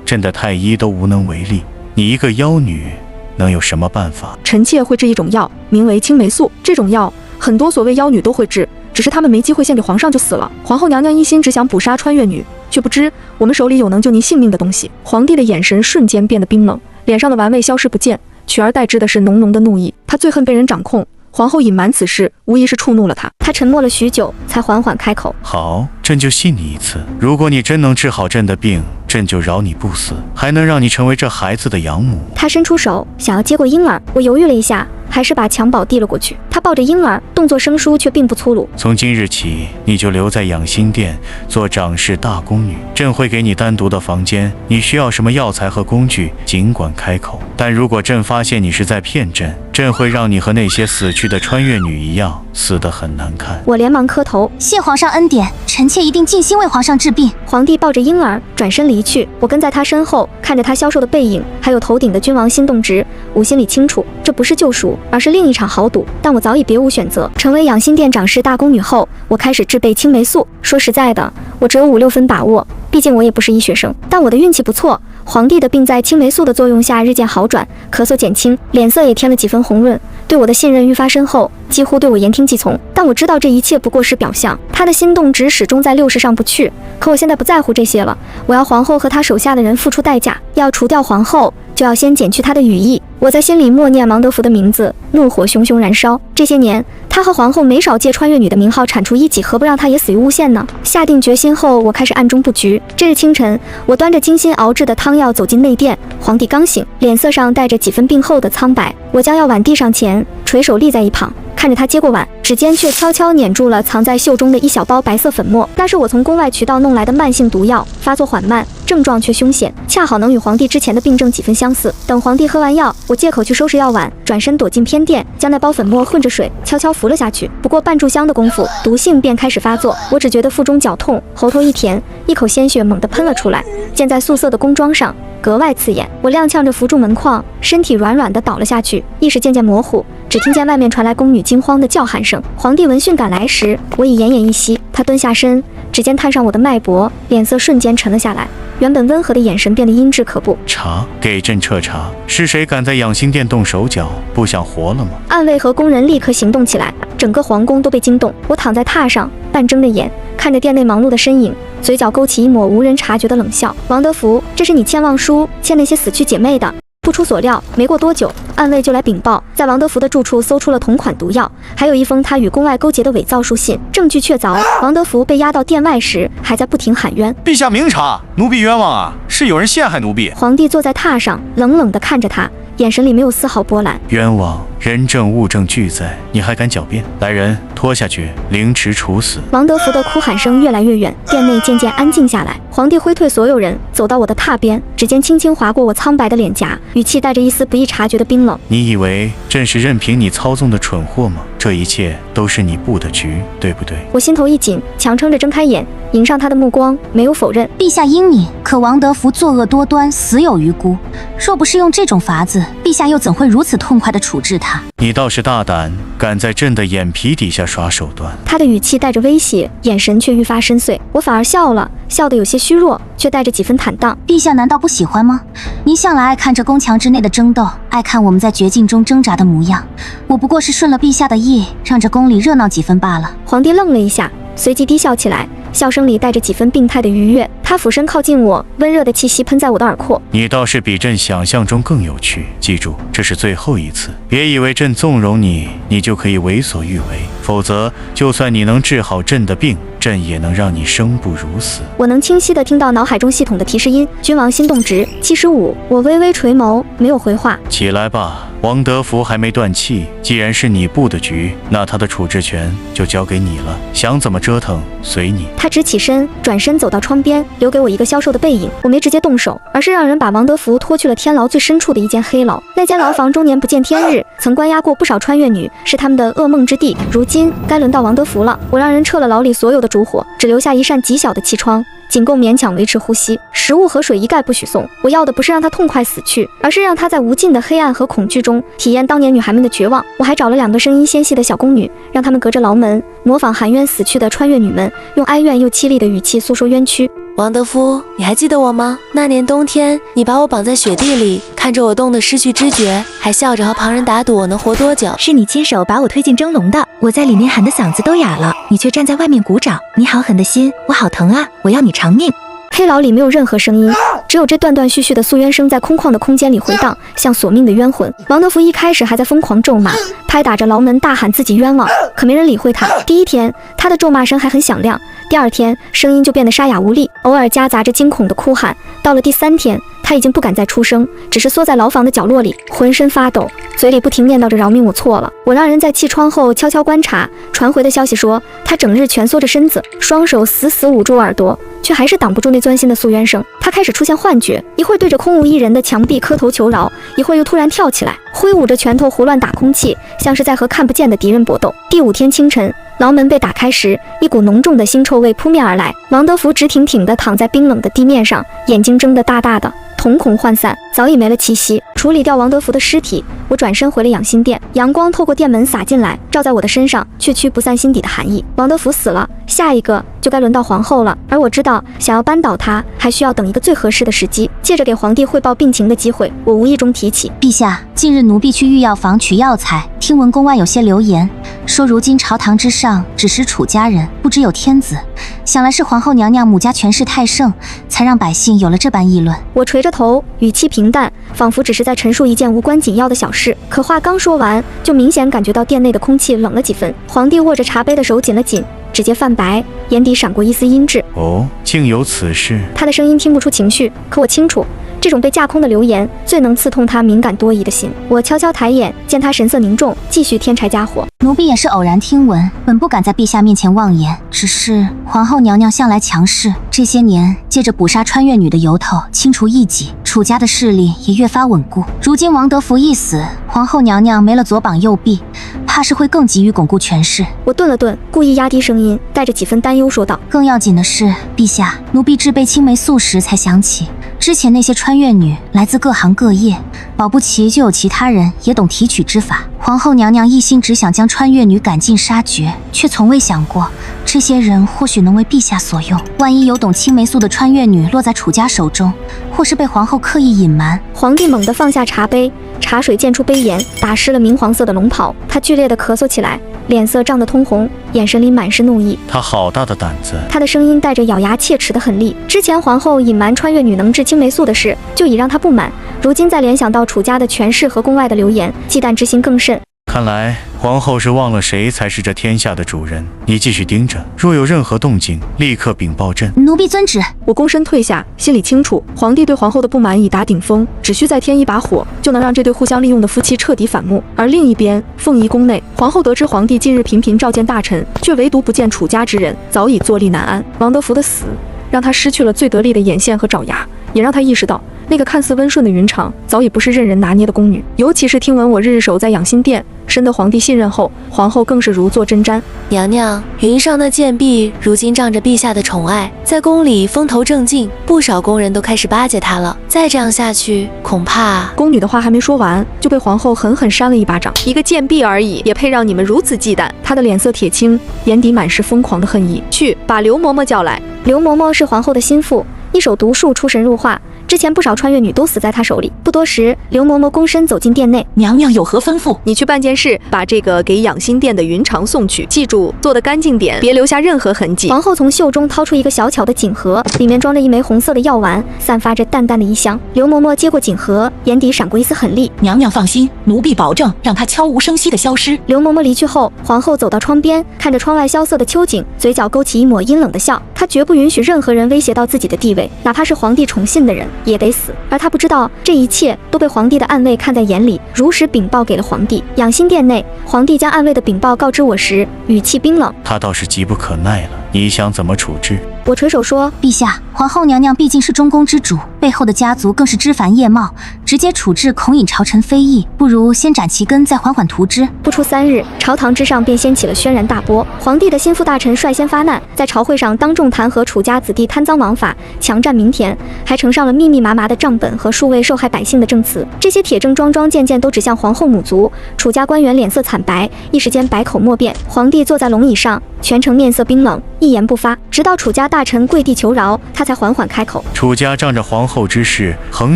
朕的太医都无能为力，你一个妖女能有什么办法？臣妾会治一种药，名为青霉素。这种药很多所谓妖女都会治，只是她们没机会献给皇上就死了。皇后娘娘一心只想捕杀穿越女，却不知我们手里有能救您性命的东西。皇帝的眼神瞬间变得冰冷，脸上的玩味消失不见，取而代之的是浓浓的怒意。他最恨被人掌控。皇后隐瞒此事，无疑是触怒了他。他沉默了许久，才缓缓开口：好，朕就信你一次。如果你真能治好朕的病，朕就饶你不死，还能让你成为这孩子的养母。他伸出手想要接过婴儿，我犹豫了一下，还是把襁褓递了过去。他抱着婴儿，动作生疏却并不粗鲁。从今日起，你就留在养心殿做掌事大宫女，朕会给你单独的房间，你需要什么药材和工具，尽管开口。但如果朕发现你是在骗朕，朕会让你和那些死去的穿越女一样，死得很难看。我连忙磕头，谢皇上恩典，臣妾一定尽心为皇上治病。皇帝抱着婴儿转身离去，我跟在他身后，看着他消瘦的背影，还有头顶的君王心动值，我心里清楚，这不是救赎，而是另一场豪赌。但我早已别无选择。成为养心殿掌事大宫女后，我开始制备青霉素。说实在的，我只有5、6分把握，毕竟我也不是医学生。但我的运气不错，皇帝的病在青霉素的作用下日渐好转，咳嗽减轻，脸色也添了几分红润，对我的信任愈发深厚，几乎对我言听计从。但我知道这一切不过是表象，他的心动值始终在60上不去。可我现在不在乎这些了，我要皇后和她手下的人付出代价。要除掉皇后，就要先剪去她的羽翼。我在心里默念芒德福的名字，怒火熊熊燃烧。这些年，他和皇后没少借穿越女的名号铲除异己，何不让她也死于诬陷呢？下定决心后，我开始暗中布局。这日清晨，我端着精心熬制的汤药走进内殿，皇帝刚醒，脸色上带着几分病后的苍白。我将药碗递上前，垂手立在一旁，看着他接过碗，指尖却悄悄捻住了藏在袖中的一小包白色粉末。那是我从宫外渠道弄来的慢性毒药，发作缓慢，症状却凶险，恰好能与皇帝之前的病症几分相似。等皇帝喝完药，我借口去收拾药碗，转身躲进偏殿，将那包粉末混着水悄悄服了下去。不过半炷香的功夫，毒性便开始发作。我只觉得腹中绞痛，喉头一甜，一口鲜血猛地喷了出来，溅在素色的宫装上，格外刺眼。我踉跄着扶住门框，身体软软地倒了下去，意识渐渐模糊，只听见外面传来宫女惊慌的叫喊声。皇帝闻讯赶来时，我已奄奄一息。他蹲下身，指尖探上我的脉搏，脸色瞬间沉了下来，原本温和的眼神变得阴鸷可怖。查，给朕彻查，是谁敢在养心殿动手脚？不想活了吗？暗卫和宫人立刻行动起来，整个皇宫都被惊动。我躺在榻上，半睁着眼，看着殿内忙碌的身影，嘴角勾起一抹无人察觉的冷笑。王德福，这是你欠望书，欠那些死去姐妹的。不出所料，没过多久，暗卫就来禀报，在王德福的住处搜出了同款毒药，还有一封他与宫外勾结的伪造书信，证据确凿。王德福被押到殿外时，还在不停喊冤：陛下明察，奴婢冤枉啊！是有人陷害奴婢。皇帝坐在榻上，冷冷地看着他，眼神里没有丝毫波澜。冤枉，人证物证俱在，你还敢狡辩？来人，拖下去，凌迟处死。王德福的哭喊声越来越远，殿内渐渐安静下来。皇帝挥退所有人，走到我的榻边，指尖轻轻划过我苍白的脸颊，语气带着一丝不易察觉的冰冷。你以为朕是任凭你操纵的蠢货吗？这一切都是你布的局，对不对？我心头一紧，强撑着睁开眼，迎上他的目光，没有否认。陛下英明，可王德福作恶多端，死有余辜。若不是用这种法子，陛下又怎会如此痛快地处置他？你倒是大胆，敢在朕的眼皮底下耍手段。他的语气带着威胁，眼神却愈发深邃。我反而笑了，笑得有些虚弱，却带着几分坦荡。陛下难道不喜欢吗？您向来爱看这宫墙之内的争斗，爱看我们在绝境中挣扎的模样。我不过是顺了陛下的意，让这宫里热闹几分罢了。皇帝愣了一下，随即低笑起来，笑声里带着几分病态的愉悦。他俯身靠近我，温热的气息喷在我的耳廓。你倒是比朕想象中更有趣，记住，这是最后一次，别以为朕纵容你，你就可以为所欲为，否则就算你能治好朕的病，朕也能让你生不如死。我能清晰地听到脑海中系统的提示音：君王心动值75。我微微垂眸，没有回话。起来吧，王德福还没断气，既然是你布的局，那他的处置权就交给你了，想怎么折腾随你。他直起身，转身走到窗边，留给我一个消瘦的背影。我没直接动手，而是让人把王德福拖去了天牢最深处的一间黑牢。那间牢房终年不见天日，曾关押过不少穿越女，是他们的噩梦之地。如今该轮到王德福了。我让人撤了牢里所有的烛火，只留下一扇极小的气窗，仅够勉强维持呼吸，食物和水一概不许送。我要的不是让他痛快死去，而是让他在无尽的黑暗和恐惧中体验当年女孩们的绝望。我还找了2个声音纤细的小宫女，让她们隔着牢门模仿含冤死去的穿越女们，用哀怨又凄厉的语气诉说冤屈。王德福，你还记得我吗？那年冬天，你把我绑在雪地里，看着我冻得失去知觉，还笑着和旁人打赌我能活多久。是你亲手把我推进蒸笼的，我在里面喊得嗓子都哑了，你却站在外面鼓掌。你好狠的心，我好疼啊！我要你偿命。黑牢里没有任何声音，只有这断断续续的诉冤声在空旷的空间里回荡，像索命的冤魂。王德福一开始还在疯狂咒骂，拍打着牢门大喊自己冤枉，可没人理会他。第一天，他的咒骂声还很响亮，第二天声音就变得沙哑无力，偶尔夹杂着惊恐的哭喊。到了第3天，他已经不敢再出声，只是缩在牢房的角落里，浑身发抖，嘴里不停念叨着饶命，我错了。我让人在气窗后悄悄观察，传回的消息说，他整日蜷缩着身子，双手死死捂住耳朵，却还是挡不住那钻心的诉冤声。他开始出现幻觉，一会儿对着空无一人的墙壁磕头求饶，一会儿又突然跳起来，挥舞着拳头胡乱打空气，像是在和看不见的敌人搏斗。第5天清晨，牢门被打开时，一股浓重的腥臭味扑面而来。王德福直挺挺地躺在冰冷的地面上，眼睛睁得大大的，瞳孔涣散，早已没了气息。处理掉王德福的尸体，我转身回了养心殿。阳光透过殿门洒进来，照在我的身上，却驱不散心底的寒意。王德福死了，下一个就该轮到皇后了。而我知道，想要扳倒她，还需要等一个最合适的时机。借着给皇帝汇报病情的机会，我无意中提起：陛下，近日奴婢去御药房取药材，听闻宫外有些流言，说如今朝堂之上只识楚家人，不知有天子。想来是皇后娘娘母家权势太盛，才让百姓有了这般议论。我垂着头，语气平淡，仿佛只是在陈述一件无关紧要的小事。可话刚说完，就明显感觉到殿内的空气冷了几分。皇帝握着茶杯的手紧了紧，指节泛白，眼底闪过一丝阴鸷。哦，竟有此事。他的声音听不出情绪，可我清楚，这种被架空的流言最能刺痛他敏感多疑的心。我悄悄抬眼，见他神色凝重，继续添柴加火。奴婢也是偶然听闻，本不敢在陛下面前妄言。只是皇后娘娘向来强势，这些年借着捕杀穿越女的由头清除异己，楚家的势力也越发稳固。如今王德福一死，皇后娘娘没了左膀右臂，怕是会更急于巩固权势。我顿了顿，故意压低声音，带着几分担忧说道：更要紧的是，陛下，奴婢制备青霉素时才想起，之前那些穿越女来自各行各业，保不齐就有其他人也懂提取之法。皇后娘娘一心只想将穿越女赶尽杀绝，却从未想过这些人或许能为陛下所用。万一有懂青霉素的穿越女落在楚家手中，或是被皇后刻意隐瞒。皇帝猛地放下茶杯，茶水溅出杯沿，打湿了明黄色的龙袍。他剧烈地咳嗽起来，脸色涨得通红，眼神里满是怒意。他好大的胆子！他的声音带着咬牙切齿的狠厉。之前皇后隐瞒穿越女能治青霉素的事，就已让他不满，如今再联想到楚家的权势和宫外的流言，忌惮之心更甚。看来皇后是忘了谁才是这天下的主人。你继续盯着，若有任何动静，立刻禀报朕。奴婢遵旨。我躬身退下，心里清楚，皇帝对皇后的不满已达顶峰，只需再添一把火，就能让这对互相利用的夫妻彻底反目。而另一边，凤仪宫内，皇后得知皇帝近日频频召见大臣，却唯独不见楚家之人，早已坐立难安。王德福的死，让他失去了最得力的眼线和爪牙，也让他意识到，那个看似温顺的云裳，早已不是任人拿捏的宫女。尤其是听闻我日日守在养心殿，深得皇帝信任后，皇后更是如坐针毡。娘娘，云裳那贱婢如今仗着陛下的宠爱，在宫里风头正劲，不少宫人都开始巴结她了。再这样下去，恐怕……宫女的话还没说完，就被皇后狠狠扇了一巴掌。一个贱婢而已，也配让你们如此忌惮？她的脸色铁青，眼底满是疯狂的恨意。去，把刘嬷嬷叫来。刘嬷嬷是皇后的心腹，一手毒术出神入化，之前不少穿越女都死在她手里。不多时，刘嬷嬷躬身走进殿内。娘娘有何吩咐？你去办件事，把这个给养心殿的云裳送去，记住做得干净点，别留下任何痕迹。皇后从袖中掏出一个小巧的锦盒，里面装着一枚红色的药丸，散发着淡淡的衣香。刘嬷嬷接过锦盒，眼底闪过一丝狠厉。娘娘放心，奴婢保证让她悄无声息地消失。刘嬷嬷离去后，皇后走到窗边，看着窗外萧瑟的秋景，嘴角勾起一抹阴冷的笑。她绝不允许任何人威胁到自己的地位，哪怕是皇帝宠信的人也得死。而她不知道，这一切都被皇帝的暗卫看在眼里，如实禀报给了皇帝。养心殿内，皇帝将暗卫的禀报告知我时，语气冰冷。他倒是急不可耐了，你想怎么处置？我垂手说：陛下，皇后娘娘毕竟是中宫之主，背后的家族更是枝繁叶茂，直接处置恐引朝臣非议，不如先斩其根，再缓缓图之。不出3日，朝堂之上便掀起了轩然大波。皇帝的心腹大臣率先发难，在朝会上当众弹劾楚家子弟贪赃枉法，强占民田，还呈上了密密麻麻的账本和数位受害百姓的证词。这些铁证桩桩件件都指向皇后母族。楚家官员脸色惨白，一时间百口莫辩。皇帝坐在龙椅上，全程面色冰冷，一言不发，直到楚家大臣跪地求饶，他才缓缓开口：楚家仗着皇后之势，横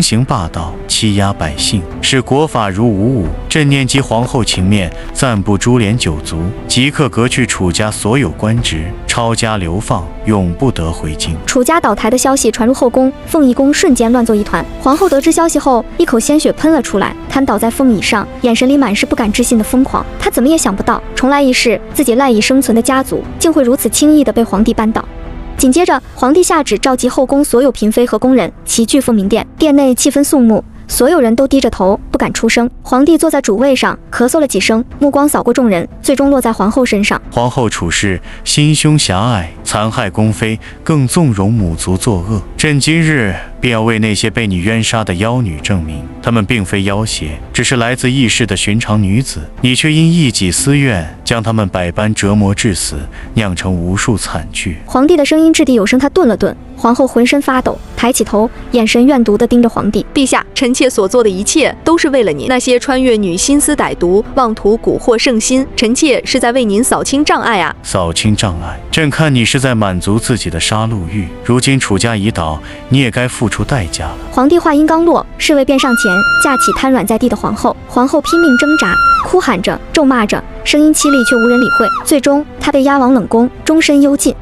行霸道，欺压百姓，视国法如无物。朕念及皇后情面，暂不株连九族，即刻革去楚家所有官职，抄家流放，永不得回京。楚家倒台的消息传入后宫，凤仪宫瞬间乱作一团。皇后得知消息后，一口鲜血喷了出来，瘫倒在凤椅上，眼神里满是不敢置信的疯狂。她怎么也想不到，重来一世，自己赖以生存的家族竟会如此轻易地被皇帝扳倒。紧接着，皇帝下旨召集后宫所有嫔妃和宫人齐聚凤鸣殿，殿内气氛肃穆，所有人都低着头，不敢出声。皇帝坐在主位上，咳嗽了几声，目光扫过众人，最终落在皇后身上。皇后处事心胸狭隘，残害宫妃，更纵容母族作恶。朕今日便要为那些被你冤杀的妖女证明，她们并非妖邪，只是来自异世的寻常女子，你却因一己私怨，将她们百般折磨致死，酿成无数惨剧。皇帝的声音掷地有声，他顿了顿，皇后浑身发抖，抬起头，眼神怨毒地盯着皇帝。陛下，臣妾所做的一切都是为了您。那些穿越女心思歹毒，妄图蛊惑圣心，臣妾是在为您扫清障碍啊！扫清障碍？朕看你是在满足自己的杀戮欲。如今楚家已倒，你也该付出代价了。皇帝话音刚落，侍卫便上前架起瘫软在地的皇后。皇后拼命挣扎，哭喊着，咒骂着，声音凄厉却无人理会。最终，她被押往冷宫，终身幽禁。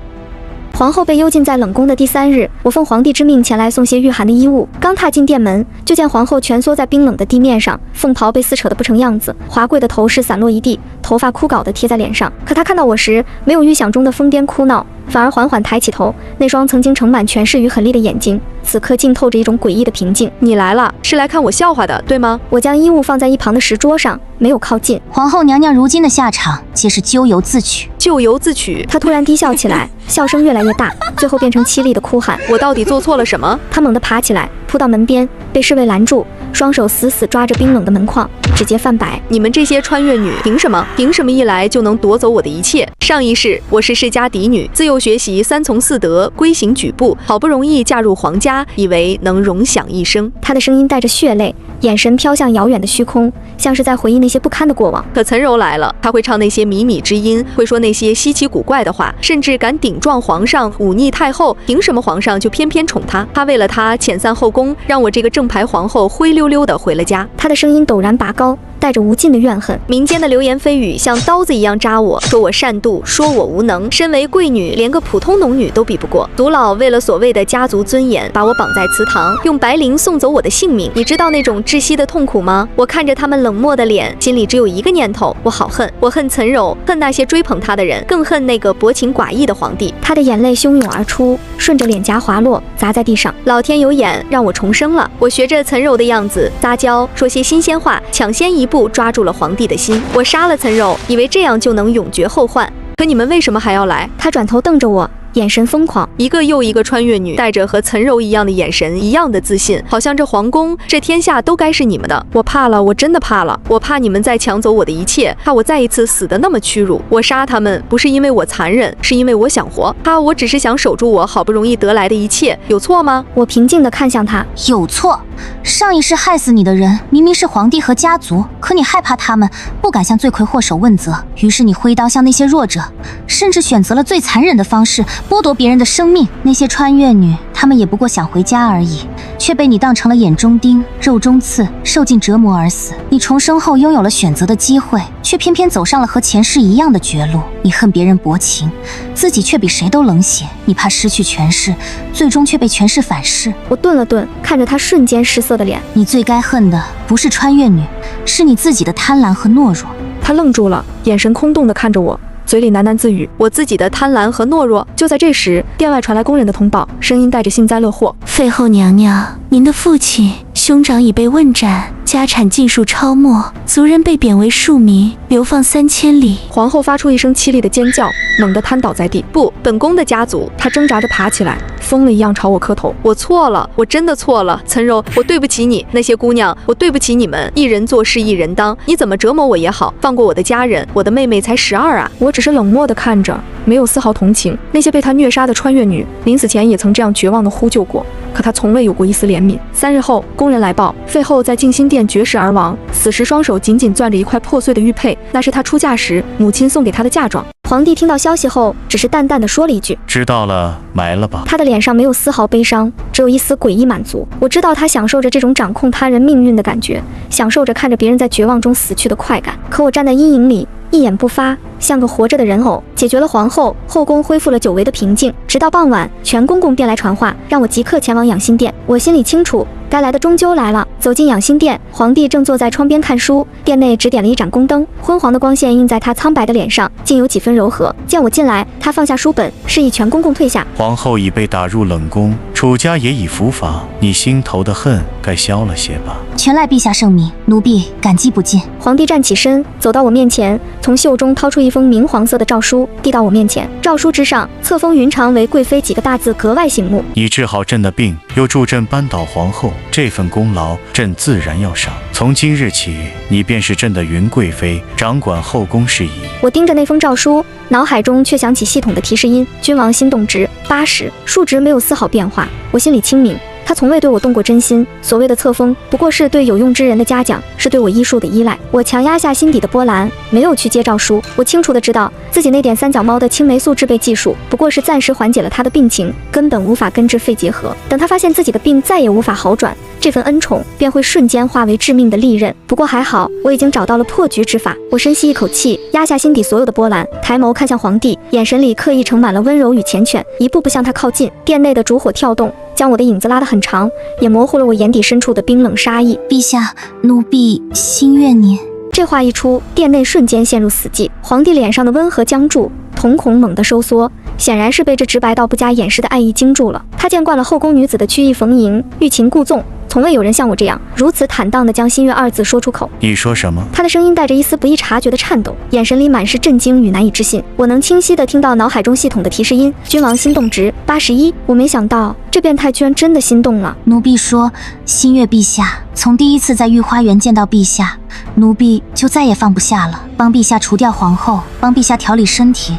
皇后被幽禁在冷宫的第3日，我奉皇帝之命前来送些御寒的衣物。刚踏进殿门，就见皇后蜷缩在冰冷的地面上，凤袍被撕扯得不成样子，华贵的头饰散落一地，头发枯槁地贴在脸上。可她看到我时，没有预想中的疯癫哭闹，反而缓缓抬起头，那双曾经盛满权势与狠厉的眼睛，此刻竟透着一种诡异的平静。你来了，是来看我笑话的，对吗？我将衣物放在一旁的石桌上，没有靠近。皇后娘娘如今的下场，皆是咎由自取。咎由自取。她突然低笑起来，笑声越来越大，最后变成凄厉的哭喊。我到底做错了什么？她猛地爬起来，扑到门边，被侍卫拦住，双手死死抓着冰冷的门框，指节泛白。你们这些穿越女，凭什么一来就能夺走我的一切？上一世我是世家嫡女，自幼学习3从4德，规行矩步，好不容易嫁入皇家，以为能荣享一生。她的声音带着血泪，眼神飘向遥远的虚空，像是在回忆那些不堪的过往。可岑柔来了，她会唱那些靡靡之音，会说那些稀奇古怪的话，甚至敢顶撞皇上，忤逆太后。凭什么皇上就偏偏宠她？他为了她遣散后宫，让我这个正牌皇后灰溜溜的回了家。她的声音陡然拔高，带着无尽的怨恨。民间的流言蜚语像刀子一样扎我，说我善妒，说我无能。身为贵女，连个普通农女都比不过。族老为了所谓的家族尊严，把我绑在祠堂，用白绫送走我的性命。你知道那种窒息的痛苦吗？我看着他们冷漠的脸，心里只有一个念头：我好恨，我恨岑柔，恨那些追捧她的人，更恨那个薄情寡义的皇帝。她的眼泪汹涌而出，顺着脸颊滑落，砸在地上。老天有眼，让我重生了。我学着岑柔的样子撒娇，说些新鲜话，抢先一步抓住了皇帝的心。我杀了岑柔，以为这样就能永绝后患。可你们为什么还要来？他转头瞪着我，眼神疯狂。一个又一个穿越女带着和岑柔一样的眼神，一样的自信，好像这皇宫这天下都该是你们的。我怕了，我真的怕了。我怕你们再抢走我的一切，怕我再一次死得那么屈辱。我杀他们不是因为我残忍，是因为我想活。怕我只是想守住我好不容易得来的一切，有错吗？我平静地看向他，有错。上一世害死你的人明明是皇帝和家族，可你害怕他们，不敢向罪魁祸首问责，于是你挥刀向那些弱者，甚至选择了最残忍的方式剥夺别人的生命。那些穿越女，她们也不过想回家而已，却被你当成了眼中钉、肉中刺，受尽折磨而死。你重生后拥有了选择的机会，却偏偏走上了和前世一样的绝路。你恨别人薄情，自己却比谁都冷血。你怕失去权势，最终却被权势反噬。我顿了顿，看着他瞬间失色的脸。你最该恨的不是穿越女，是你自己的贪婪和懦弱。他愣住了，眼神空洞地看着我，嘴里喃喃自语：我自己的贪婪和懦弱。就在这时，殿外传来宫人的通报，声音带着幸灾乐祸：废后娘娘，您的父亲兄长已被问斩，家产尽数抄没，族人被贬为庶民，流放3000里。皇后发出一声凄厉的尖叫，猛地瘫倒在地。不，本宫的家族。她挣扎着爬起来，疯了一样朝我磕头。我错了，我真的错了，岑柔，我对不起你。那些姑娘，我对不起你们。一人做事一人当，你怎么折磨我也好，放过我的家人。我的妹妹才12啊！我只是冷漠地看着，没有丝毫同情。那些被她虐杀的穿越女，临死前也曾这样绝望地呼救过，可她从未有过一丝怜悯。3日后，宫人来报，废后在静心殿绝食而亡，死时双手紧紧攥着一块破碎的玉佩，那是她出嫁时母亲送给她的嫁妆。皇帝听到消息后，只是淡淡的说了一句：知道了，埋了吧。他的脸上没有丝毫悲伤，只有一丝诡异满足。我知道他享受着这种掌控他人命运的感觉，享受着看着别人在绝望中死去的快感。可我站在阴影里，一言不发，像个活着的人偶。解决了皇后，后宫恢复了久违的平静。直到傍晚，全公公便来传话，让我即刻前往养心殿。我心里清楚，该来的终究来了。走进养心殿，皇帝正坐在窗边看书，殿内只点了一盏宫灯，昏黄的光线映在他苍白的脸上，竟有几分柔和。见我进来，他放下书本，示意全公公退下。皇后已被打入冷宫，楚家也已伏法，你心头的恨该消了些吧？全赖陛下圣明，奴婢感激不尽。皇帝站起身，走到我面前，从袖中掏出一封明黄色的诏书，递到我面前。诏书之上册封云长为贵妃几个大字格外醒目。你治好朕的病，又助朕扳倒皇后，这份功劳朕自然要赏。从今日起，你便是朕的云贵妃，掌管后宫事宜。我盯着那封诏书，脑海中却响起系统的提示音：君王心动之， 80，数值没有丝毫变化。我心里清明，他从未对我动过真心。所谓的册封，不过是对有用之人的嘉奖，是对我医术的依赖。我强压下心底的波澜，没有去接诏书。我清楚地知道，自己那点三脚猫的青霉素制备技术，不过是暂时缓解了他的病情，根本无法根治肺结核。等他发现自己的病再也无法好转，这份恩宠便会瞬间化为致命的利刃。不过还好，我已经找到了破局之法。我深吸一口气，压下心底所有的波澜，抬眸看向皇帝，眼神里刻意盛满了温柔与缱绻，一步步向他靠近。殿内的烛火跳动，将我的影子拉得很长，也模糊了我眼底深处的冰冷杀意。陛下，奴婢心愿您。这话一出，殿内瞬间陷入死寂。皇帝脸上的温和僵住，瞳孔猛地收缩，显然是被这直白到不加掩饰的爱意惊住了。他见惯了后宫女子的曲意逢迎、欲擒故纵，从未有人像我这样如此坦荡地将心愿二字说出口。你说什么？他的声音带着一丝不易察觉的颤抖，眼神里满是震惊与难以置信。我能清晰地听到脑海中系统的提示音：君王心动值81。我没想到这变态居然真的心动了。奴婢说，心悦陛下，从第一次在御花园见到陛下，奴婢就再也放不下了。帮陛下除掉皇后，帮陛下调理身体，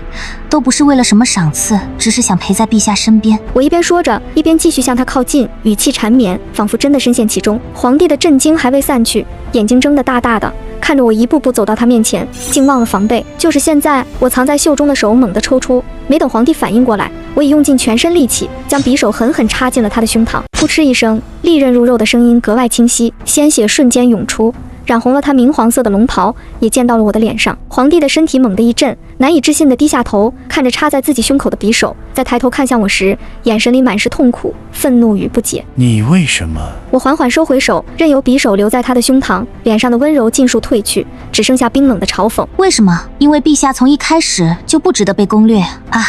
都不是为了什么赏赐，只是想陪在陛下身边。我一边说着，一边继续向他靠近，语气缠绵，仿佛真的深陷其中。皇帝的震惊还未散去，眼睛睁得大大的，看着我一步步走到他面前，竟忘了防备。就是现在，我藏在袖中的手猛地抽出，没等皇帝反应过来，我已用尽全身力气，将匕首狠狠插进了他的胸膛。噗嗤一声，利刃入肉的声音格外清晰，鲜血瞬间涌出，染红了他明黄色的龙袍，也溅到了我的脸上。皇帝的身体猛地一震，难以置信地低下头，看着插在自己胸口的匕首，再抬头看向我时，眼神里满是痛苦、愤怒与不解。你为什么？我缓缓收回手，任由匕首留在他的胸膛，脸上的温柔尽数褪去，只剩下冰冷的嘲讽。为什么？因为陛下从一开始就不值得被攻略啊！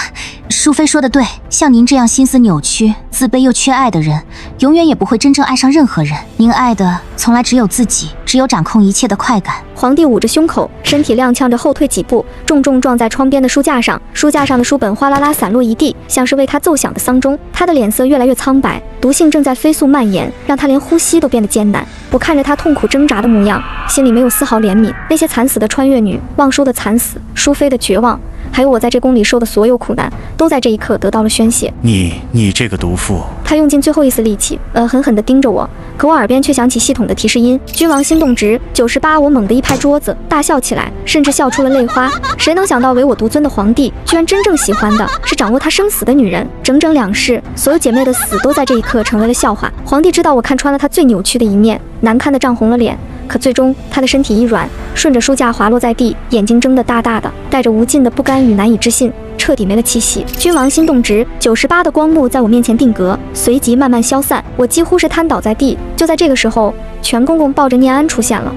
淑妃说的对，像您这样心思扭曲、自卑又缺爱的人，永远也不会真正爱上任何人。您爱的从来只有自己，只有掌控一切的快感。皇帝捂着胸口，身体踉跄着后退几步，重重撞在窗边的书架上，书架上的书本哗啦啦散落一地，像是为他奏响的丧钟。他的脸色越来越苍白，毒性正在飞速蔓延，让他连呼吸都变得艰难。我看着他痛苦挣扎的模样，心里没有丝毫怜悯。那些惨死的穿越女，望舒的惨死，淑妃的绝望，还有我在这宫里受的所有苦难，都在这一刻得到了宣泄。你这个毒妇！他用尽最后一丝力气，狠狠地盯着我，可我耳边却响起系统的提示音：君王心动值98。我猛地一拍桌子，大笑起来，甚至笑出了泪花。谁能想到唯我独尊的皇帝，居然真正喜欢的是掌握他生死的女人？整整2世，所有姐妹的死都在这一刻成为了笑话。皇帝知道我看穿了他最扭曲的一面，难堪地涨红了脸。可最终，他的身体一软，顺着书架滑落在地，眼睛睁得大大的，带着无尽的不甘与难以置信，彻底没了气息。君王心动值98的光幕在我面前定格，随即慢慢消散，我几乎是瘫倒在地。就在这个时候，全公公抱着念安出现了。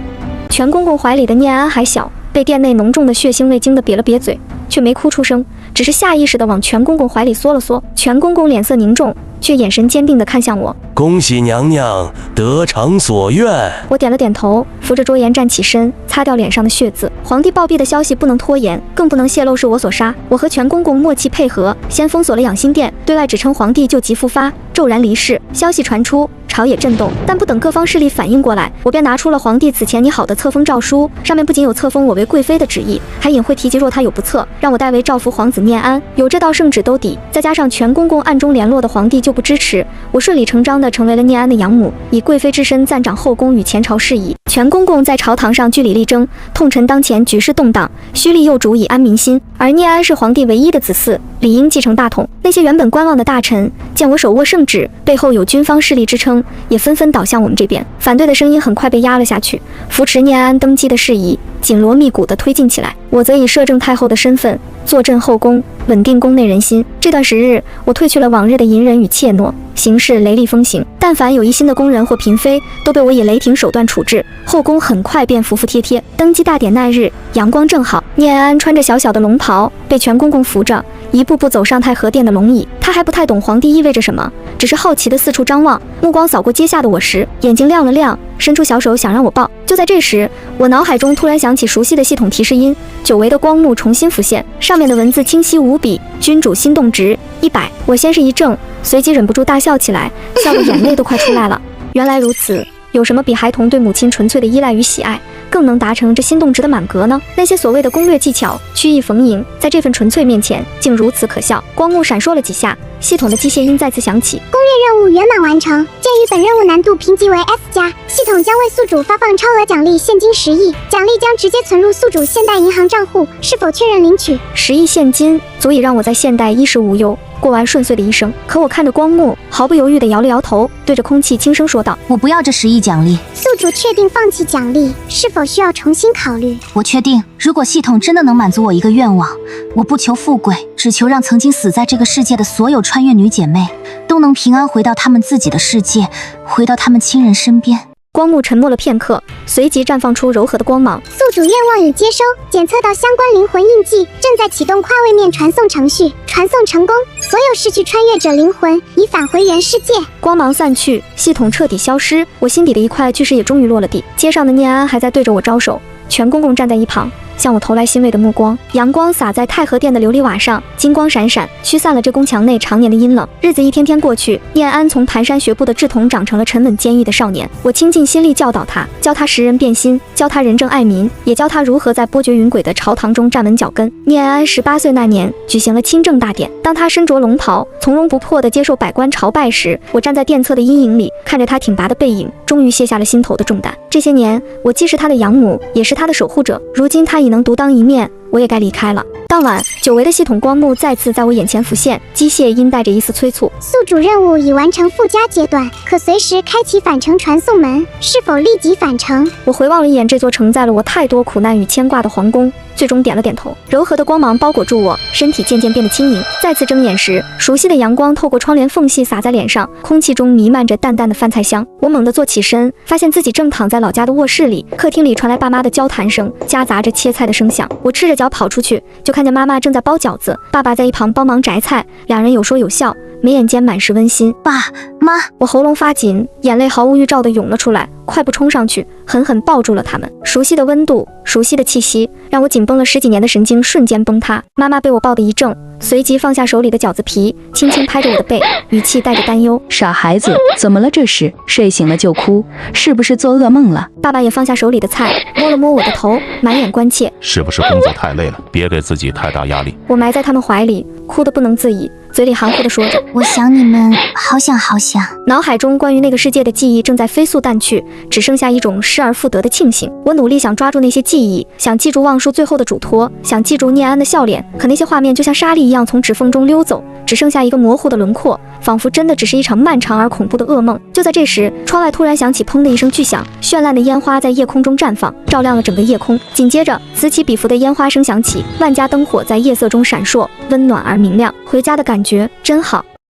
全公公怀里的念安还小，被殿内浓重的血腥味惊得瘪了瘪嘴，却没哭出声，只是下意识地往全公公怀里缩了缩。全公公脸色凝重，却眼神坚定地看向我。恭喜娘娘得偿所愿。我点了点头，扶着桌沿站起身，擦掉脸上的血渍。皇帝暴毙的消息不能拖延，更不能泄露是我所杀。我和全公公默契配合，先封锁了养心殿，对外只称皇帝旧疾复发，骤然离世。消息传出，朝野震动，但不等各方势力反应过来，我便拿出了皇帝此前拟好的册封诏书，上面不仅有册封我为贵妃的旨意，还隐晦提及若他有不测，让我代为诏服皇子念安。有这道圣旨兜底，再加上全公公暗中联络的皇帝就不支持，我顺理成章地成为了念安的养母，以贵妃之身暂掌后宫与前朝事宜。全公公在朝堂上据理力争，痛陈当前局势动荡，虚力幼主以安民心，而念安是皇帝唯一的子嗣，理应继承大统。那些原本观望的大臣见我手握圣旨，背后有军方势力支撑，也纷纷倒向我们这边。反对的声音很快被压了下去，扶持念安登基的事宜紧锣密鼓地推进起来。我则以摄政太后的身份坐镇后宫，稳定宫内人心。这段时日，我褪去了往日的隐忍与怯懦，行事雷厉风行。但凡有疑心的宫人或嫔妃，都被我以雷霆手段处置。后宫很快便服服帖帖。登基大典那日，阳光正好，念安穿着小小的龙袍，被全公公扶着，一步步走上太和殿的龙椅。他还不太懂皇帝意味着什么，只是好奇地四处张望，目光扫过阶下的我时，眼睛亮了亮，伸出小手想让我抱。就在这时，我脑海中突然响起熟悉的系统提示音，久违的光幕重新浮现，上面的文字清晰无比：君主心动值100。我先是一怔，随即忍不住大笑起来，笑得眼泪都快出来了。原来如此，有什么比孩童对母亲纯粹的依赖与喜爱更能达成这心动值的满格呢？那些所谓的攻略技巧、曲意逢迎，在这份纯粹面前，竟如此可笑。光幕闪烁了几下，系统的机械音再次响起。攻略任务圆满完成，鉴于本任务难度评级为 S+，系统将为宿主发放超额奖励现金10亿，奖励将直接存入宿主现代银行账户，是否确认领取？10亿现金足以让我在现代衣食无忧，过完顺遂的一生。可我看着光幕，毫不犹豫地摇了摇头，对着空气轻声说道：“我不要这10亿奖励。”宿主确定放弃奖励，是否需要重新考虑？我确定，如果系统真的能满足我一个愿望，我不求富贵，只求让曾经死在这个世界的所有穿越女姐妹都能平安回到她们自己的世界，回到她们亲人身边。光幕沉默了片刻，随即绽放出柔和的光芒。宿主愿望已接收，检测到相关灵魂印记，正在启动跨位面传送程序，传送成功，所有逝去穿越者灵魂已返回原世界。光芒散去，系统彻底消失，我心底的一块巨石也终于落了地。街上的念安还在对着我招手，全公公站在一旁，向我投来欣慰的目光。阳光洒在太和殿的琉璃瓦上，金光闪闪，驱散了这宫墙内常年的阴冷。日子一天天过去，念安从蹒跚学步的稚童长成了沉稳坚毅的少年。我倾尽心力教导他，教他识人辨心，教他仁政爱民，也教他如何在波谲云诡的朝堂中站稳脚跟。念安18岁那年，举行了亲政大典。当他身着龙袍，从容不迫地接受百官朝拜时，我站在殿侧的阴影里，看着他挺拔的背影，终于卸下了心头的重担。这些年，我既是他的养母，也是他的守护者。如今他已能独当一面，我也该离开了。当晚，久违的系统光幕再次在我眼前浮现，机械音带着一丝催促。宿主任务已完成附加阶段，可随时开启返程传送门，是否立即返程？我回望了一眼这座承载了我太多苦难与牵挂的皇宫，最终点了点头。柔和的光芒包裹住我，身体渐渐变得轻盈。再次睁眼时，熟悉的阳光透过窗帘缝隙洒在脸上，空气中弥漫着淡淡的饭菜香。我猛地坐起身，发现自己正躺在老家的卧室里。客厅里传来爸妈的交谈声，夹杂着切菜的声响。我赤着脚跑出去，就看见妈妈正在包饺子，爸爸在一旁帮忙摘菜，两人有说有笑，眉眼间满是温馨。爸妈，我喉咙发紧，眼泪毫无预兆地涌了出来，快步冲上去，狠狠抱住了他们。熟悉的温度，熟悉的气息，让我紧绷了10几年的神经瞬间崩塌。妈妈被我抱得一怔，随即放下手里的饺子皮，轻轻拍着我的背，语气带着担忧：“傻孩子，怎么了这是？睡醒了就哭，是不是做噩梦了？”爸爸也放下手里的菜，摸了摸我的头，满眼关切：“是不是工作太累了？别给自己太大压力。”我埋在他们怀里，哭得不能自已，嘴里含糊地说着：“我想你们，好想好想。”脑海中关于那个世界的记忆正在飞速淡去，只剩下一种失而复得的庆幸。我努力想抓住那些记忆，想记住望舒最后的嘱托，想记住念安的笑脸，可那些画面就像沙粒一样从指缝中溜走，只剩下一个模糊的轮廓，仿佛真的只是一场漫长而恐怖的噩梦。就在这时，窗外突然响起砰的一声巨响，绚烂的烟花在夜空中绽放，照亮了整个夜空。紧接着，此起彼伏的烟花声响起，万家灯火在夜色中闪烁，温暖而明亮。回家的感觉真好。